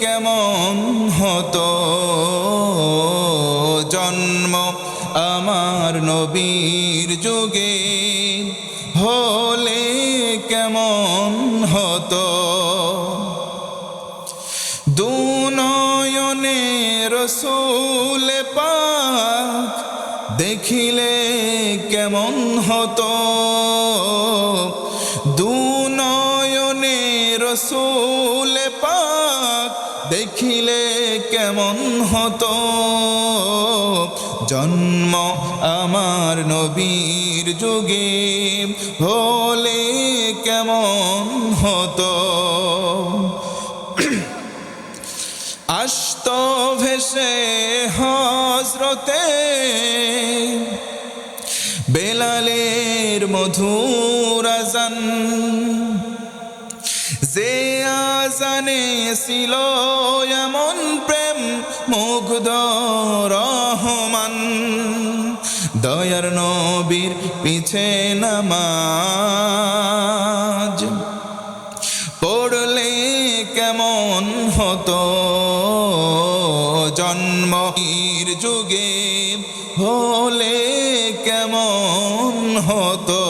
কেমন হতো জন্ম আমার নবীর যুগে হলে কেমন হতো দুনয়নে রসূল পাক দেখিলে কেমন হতো দুনয়নে রসূল পাক দেখিলে কেমন হতো জন্ম আমার নবীর যুগে হলে কেমন হতো আসত ভেসে হযরতে বেলালের মধুর আযান যে আযানে ছিল এমন প্রেম মুগ্ধ রহমান দয়ার নবীর পিছে নামাজ পড়লে কেমন হতো জন্মের যুগে হলে কেমন হতো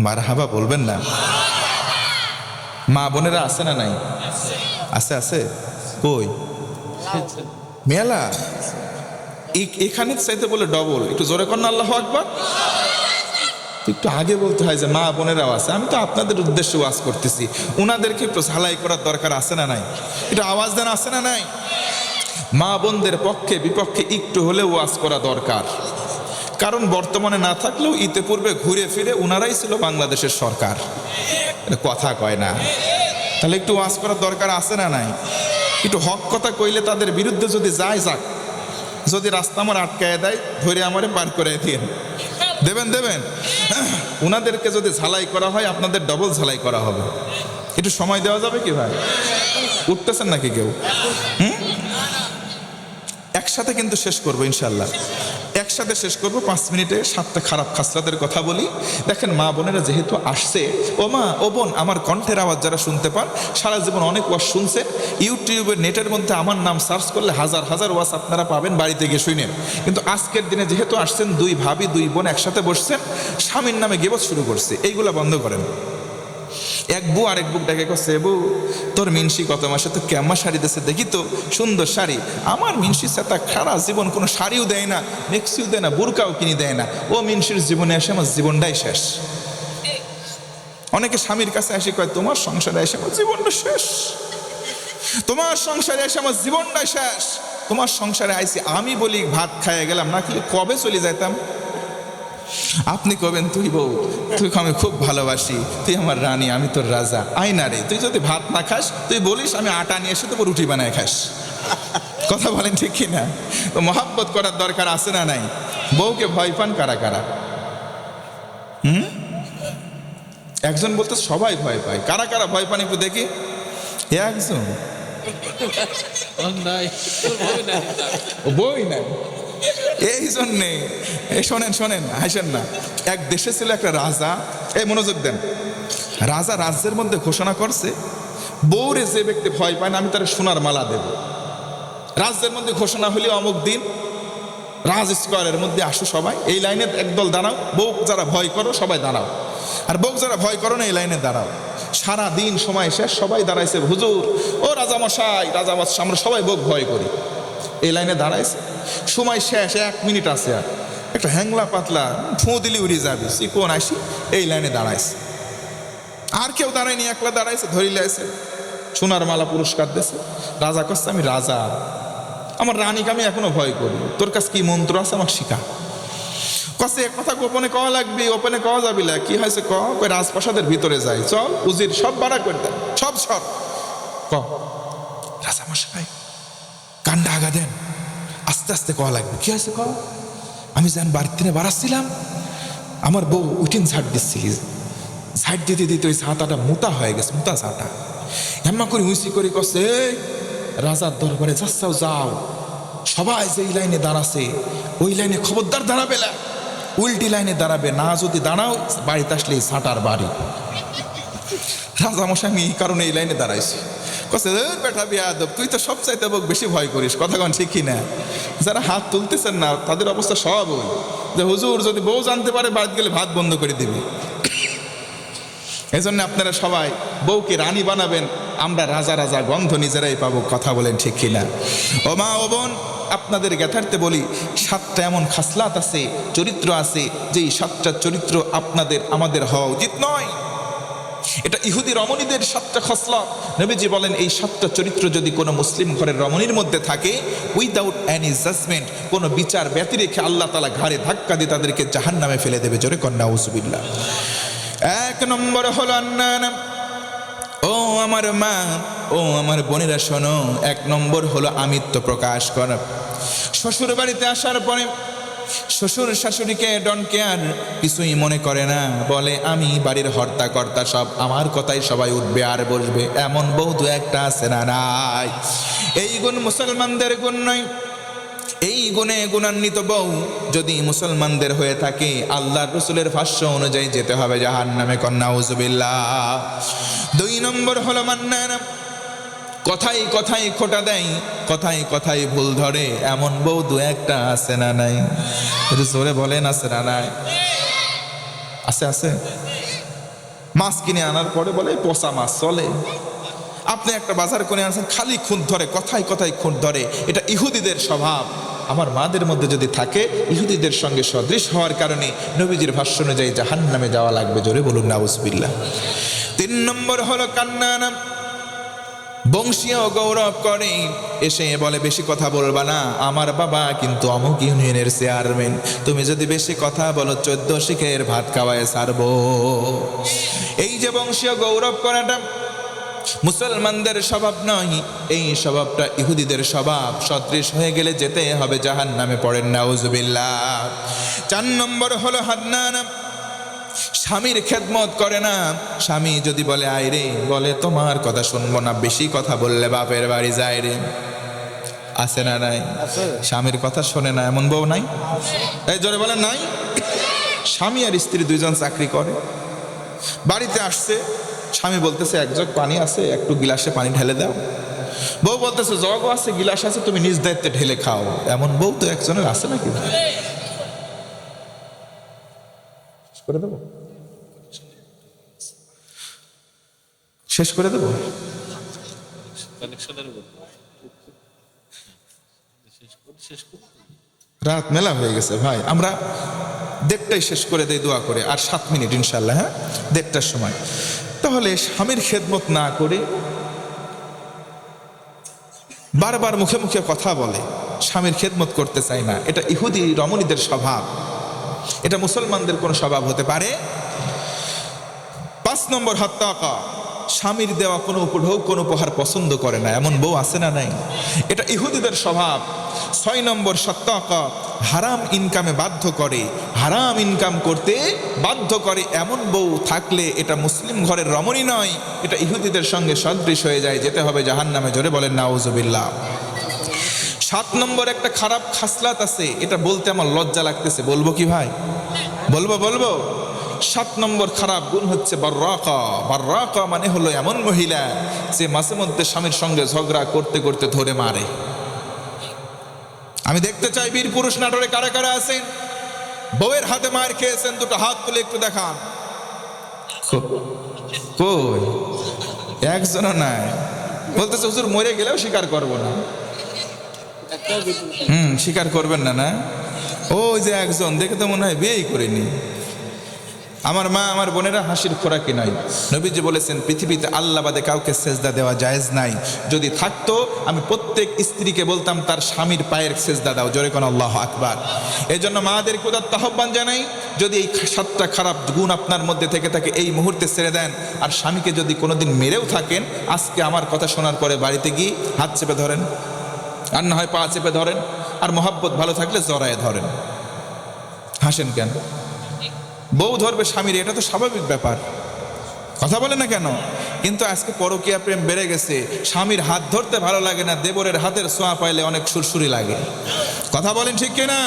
মারহাবা বলবেন না মা বোনেরা আছে না নাই আছে কই মেলা এখানে চাইতে বলে ডবল একটু জোরে কর না আল্লাহু আকবার একটু আগে বলতে হয় যে মা বোনেরাও আছে আমি তো আপনাদের উদ্দেশ্যে ওয়াজ করতেছি ওনাদেরকে একটু ঝালাই করার দরকার আছে না নাই একটু আওয়াজ দেন আছে না নাই মা বোনদের পক্ষে বিপক্ষে একটু হলে ওয়াজ করা দরকার কারণ বর্তমানে না থাকলেও ইতে পূর্বে ঘুরে ফিরে ওনারাই ছিল বাংলাদেশের সরকার কথা কয় না তাহলে একটু ওয়াজ করার দরকার আছে না নাই একটু হক কথা কইলে তাদের বিরুদ্ধে যদি যায় যাক যদি রাস্তা আমার আটকায় দেয় ধরে আমারে পার করে দিয়ে দেবেন ওনাদেরকে যদি ঝালাই করা হয় আপনাদের ডবল ঝালাই করা হবে একটু সময় দেওয়া যাবে কি ভাই উঠতেছেন নাকি কেউ একসাথে কিন্তু শেষ করবো ইনশাল্লাহ একসাথে শেষ করব 5 মিনিটে। 7টা খারাপ খাসলাতের কথা বলি। দেখেন মা বোনেরা যেহেতু আসছে, ও মা ও বোন, আমার কণ্ঠের আওয়াজ যারা শুনতে পান, সারা জীবন অনেক ওয়াজ শুনছেন, ইউটিউবের নেটের মধ্যে আমার নাম সার্চ করলে হাজার হাজার ওয়াজ আপনারা পাবেন, বাড়িতে গিয়ে শুনেন। কিন্তু আজকের দিনে যেহেতু আসছেন, 2 ভাবি 2 বোন একসাথে বসছেন, স্বামীর নামে গিবত শুরু করছে, এইগুলা বন্ধ করেন। এক বউ আরেক বুক ডেকে করছে, বউ তোর মিনসি কত মাসে তো কেমন শাড়ি দিয়েছে দেখি তো, সুন্দর শাড়ি। আমার মিনসি সাথে সারা জীবন কোনো শাড়িও দেয় না, মেক্সিও দেয় না, বুরকাও কিনে দেয় না। ও মিনসির জীবনে এসে আমার জীবনটাই শেষ। অনেকে স্বামীর কাছে এসে কয়, তোমার সংসারে এসে আমার জীবনটা শেষ, তোমার সংসারে এসে আমার জীবনটাই শেষ। তোমার সংসারে আইসি আমি বলি ভাত খাইয়ে গেলাম, না খেলে কবে চলে যাইতাম। আপনি কবেন, তুই বউ তুই আমি খুব ভালোবাসি, তুই আমার রানী, আমি তোর রাজা। আয়না রে, তুই যদি ভাত না খাস, তুই বলিস আমি আটা নিয়ে এসে তোকে রুটি বানায় খাস। কথা বলেন ঠিক কিনা? তো মহাব্বত করার দরকার আছে না নাই? বউকে ভয় পান কারা কারা? একজন বলতে সবাই ভয় পায়, কারা কারা ভয় পান একটু দেখি। একজন বই নাই, এই জন্যে শোনেন শোনেন, হাসেন না। এক দেশে ছিল একটা রাজা, এই মনোযোগ দেন। রাজা রাজ্যের মধ্যে ঘোষণা করছে, বউরে যে ব্যক্তি ভয় পায় না আমি তার সোনার মালা দেব। রাজ্যের মধ্যে ঘোষণা হলে অমুক দিন রাজ স্কোয়ারের মধ্যে আসো সবাই, এই লাইনে একদল দাঁড়াও, বউ যারা ভয় করো সবাই দাঁড়াও, আর বউ যারা ভয় করো না এই লাইনে দাঁড়াও। সারা দিন সময় শেষ, সবাই দাঁড়াইছে, হুজুর ও রাজামশাই, রাজামশাই আমরা সবাই বউ ভয় করি। এই লাইনে দাঁড়াইছে, সময় শেষ, 1 মিনিট আছে, আর একটা হ্যাংলা পাতলা ফোঁ দিলি উড়ে যাবি, কোন আসি, এই লাইনে দাঁড়াইছে। আর কেউ দাঁড়ায়নি, একলা দাঁড়াইছে, ধরিলে আছে, সোনার মালা পুরস্কার দিয়েছে। রাজা করছে, আমি রাজা, আমার রানীকে আমি এখনো ভয় করি, তোর কাছে কি মন্ত্র আছে আমাকে শিখা। কছে এক কথা গোপনে কওয়া লাগবে, ওপেনে কওয়া যাবি না। কি হয়েছে ক? রাজপ্রাসাদের ভিতরে যাই, চল উজির সব বাড়া করে দেন, সব সব ক। রাজা মশাই কান্ডা আগা দেন, আস্তে আস্তে কওয়া লাগবে। কি হয়েছে ক? আমি যেন বাড়ির থেকে বাড়াচ্ছিলাম, আমার বউ উঠিন ঝাড় দিচ্ছি, ঝাড় দিতে দিতে ওই ছাতাটা মোটা হয়ে গেছে, মোটা ছাতা। এমা করে উঁচি করে কছে, রাজার দরবারে যাচ্ছাও যাও, সবাই যে এই লাইনে দাঁড়াছে ওই লাইনে খবরদার দাঁড়াবে না, উল্টি লাইনে দাঁড়াবে না, যদি দাঁড়াও বাড়িতে আসলে ছাটার বাড়ি। রাজামশাই আমি এই কারণে এই লাইনে দাঁড়াইছি। কছে, বেটা বিয়াদব, তুই তো সব চাইতে বক বেশি ভয় করিস। কথা কন ঠিক কিনা? যারা হাত তুলতেছেন না তাদের অবস্থা সব ওই যে, হুজুর যদি বউ জানতে পারে বাড়িতে গেলে ভাত বন্ধ করে দিবে। এই জন্য আপনারা সবাই বউকে রানী বানাবেন, আমরা রাজা রাজা গন্ধ নিজেরাই পাবো। কথা বলেন ঠিক কিনা? ও মা ও বোন, আপনাদের জ্ঞাতার্থে বলি, 7টা এমন খাসলাত আছে, চরিত্র আছে, যে 7টা চরিত্র আপনাদের আমাদের হওয়া উচিত নয়। এটা ইহুদি রমণীদের 7টা খসলত। নবীজি বলেন, এই 7টা চরিত্র যদি কোনো মুসলিম ঘরের রমণীর মধ্যে থাকে, উইদাউট এনি জাজমেন্ট, কোনো বিচার ব্যতি রেখে আল্লাহ তাআলা ঘাড়ে ধাক্কা দিয়ে তাদেরকে জাহান্নামে ফেলে দেবে। জোরে কন্যা নাউজুবিল্লাহ। 1 নম্বর হলো আন্নানা। ও আমার মা, ও আমার বোনেরা শোনো, 1 নম্বর হলো আমিত্ব প্রকাশ করা। শ্বশুর বাড়িতে আসার পরে শ্বশুর শাশুড়িকে ডন কেয়ার কিছুই মনে করে না, বলে আমি বাড়ির হর্তা কর্তা, সব আমার কথাই সবাই উঠবে আর বসবে। এমন বউ 2-1টা আছে না? নাই। এই গুণ মুসলমানদের গুণ নয়। এই গুণে গুণান্বিত বউ যদি মুসলমানদের হয়ে থাকে, আল্লাহর রাসূলের ভাষ্য অনুযায়ী যেতে হবে জাহান্নামে। কন্যা নাউজুবিল্লাহ। 2 নম্বর হলো মান্নানা। কথাই কথাই খোটা দেয়, কথাই কথাই ভুল ধরে, এমন বউ 2-1টা আছে না নাই? একটু জোরে বলেন, আছে না নাই? আছে আছে। মাছ কিনে আনার পরে বলে পচা মাছ চলে। আপনি একটা বাজার করে আনছেন, খালি খুঁত ধরে, কথাই কথাই খুঁত ধরে। এটা ইহুদিদের স্বভাব। আমার মাদের মধ্যে যদি থাকে, ইহুদিদের সঙ্গে সদৃশ হওয়ার কারণে নবীজির ভাষ্য অনুযায়ী জাহান্নামে যাওয়া লাগবে। জোরে বলুন নাউজুবিল্লাহ। 3 নম্বর হলো কান্নানা। বংশীয় গৌরব করে, এসে বলে বেশি কথা বলবা না, আমার বাবা কিন্তু অমুক ইউনিয়নের চেয়ারম্যান, তুমি যদি বেশি কথা বলো 14 শিখের ভাত খাওয়ায় ছাড়বো। এই যে বংশীয় গৌরব করাটা মুসলমানদের স্বভাব নয়, এই স্বভাবটা ইহুদিদের স্বভাব। সদৃশ হয়ে গেলে যেতে হবে জাহান্নামে। পড়েন নাউজুবিল্লাহ। 4 নম্বর হলো হান্নানা। স্বামীর খেদমত করে না। স্বামী যদি বলে আয় রে, বলে তোমার কথা শুনবো না, বেশি কথা বললে বাপের বাড়ি যায় রে। আছে না নাই? স্বামীর কথা শোনে না এমন বউ নাই? এই জোরে বলেন নাই? স্বামী আর স্ত্রী দুইজন চাকরি করে, বাড়িতে আসছে, স্বামী বলতেছে এক জগ পানি আছে, একটু গিলাসে পানি ঢেলে দাও। বউ বলতেছে জগও আছে, গিলাস আছে, তুমি নিজ দায়িত্বে ঢেলে খাও। এমন বউ তো একজনের আছে নাকি? করে দেবো, শেষ করে দেবো। রাত মেলা হয়ে গেছে ভাই, আমরা 1:30টায় শেষ করে দেই দোয়া করে, আর 7 মিনিট ইনশাল্লাহ। হ্যাঁ, 1:30টার সময়। তাহলে স্বামীর খেদমত না করে বারবার মুখে মুখে কথা বলে, স্বামীর খেদমত করতে চায় না, এটা ইহুদি রমণীদের স্বভাব, এটা মুসলমানদের কোনো স্বভাব হতে পারে? 5 নম্বর হত্যাকা, স্বামীর দেওয়া কোনো কোনো উপহার পছন্দ করে না, এমন বউ আছে না নাই? এটা ইহুদিদের স্বভাব। 6 নম্বর সত্যাকা, হারাম ইনকামে বাধ্য করে, হারাম ইনকাম করতে বাধ্য করে, এমন বউ থাকলে এটা মুসলিম ঘরের রমণী নয়, এটা ইহুদিদের সঙ্গে সদৃশ হয়ে যায়, যেতে হবে জাহান্নামে। জোরে বলেন নাউজুবিল্লাহ। 7 নম্বর একটা খারাপ খাসলাত আছে, এটা বলতে আমার লজ্জা লাগতেছে, বলবো কি ভাই? বলবো। 7 নম্বর খারাপ গুণ হচ্ছে বাররাকা। বাররাকা মানে হলো এমন মহিলা যে মাঝে মধ্যে স্বামীর সঙ্গে ঝগড়া করতে করতে ধরে মারে। আমি দেখতে চাই বীর পুরুষ নাটরে কারা কারা আছেন বউয়ের হাতে মার খেয়েছেন, দুটো হাত তুলে একটু দেখান। কই একজনও নাই। বলতেছে হুজুর মরে গেলেও স্বীকার করবো না। স্বীকার করবেন না? না, ওই যে একজন দেখে তো মনে হয় বিয়েই করেনি। আমার মা আমার বোনেরা হাসির খোরাকি নয়। নবীজি বলেছেন পৃথিবীতে আল্লাহ বাদে কাউকে সেজদা দেওয়া জায়েজ নাই। যদি থাকতো আমি প্রত্যেক স্ত্রীকে বলতাম তার স্বামীর পায়ের সেজদা দাও। জোরে কোন আল্লাহু আকবার। এই জন্য মাদের উদাত্ত আহ্বান জানাই, যদি এই 7টা খারাপ গুণ আপনার মধ্যে থেকে থাকে এই মুহূর্তে ছেড়ে দেন। আর স্বামীকে যদি কোনোদিন মেরেও থাকেন, আজকে আমার কথা শোনার পরে বাড়িতে গিয়ে হাত চেপে ধরেন, আর না হয় পা চেপে ধরেন, আর মহাব্বত ভালো থাকলে জড়ায়ে ধরেন। হাসেন কেন? বউ ধরবে স্বামীর, এটা তো স্বাভাবিক ব্যাপার, কথা বলে না কেন? কিন্তু আজকে পরকীয়া প্রেম বেড়ে গেছে, স্বামীর হাত ধরতে ভালো লাগে না, দেবরের হাতের ছোঁয়া পাইলে অনেক সুরসুরি লাগে। কথা বলেন ঠিক কিনা?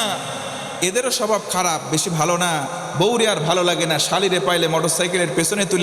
এদেরও স্বভাব খারাপ, বেশি ভালো না। বউরে আর ভালো লাগে না, শালিরে পাইলে মোটরসাইকেলের পেছনে তুলে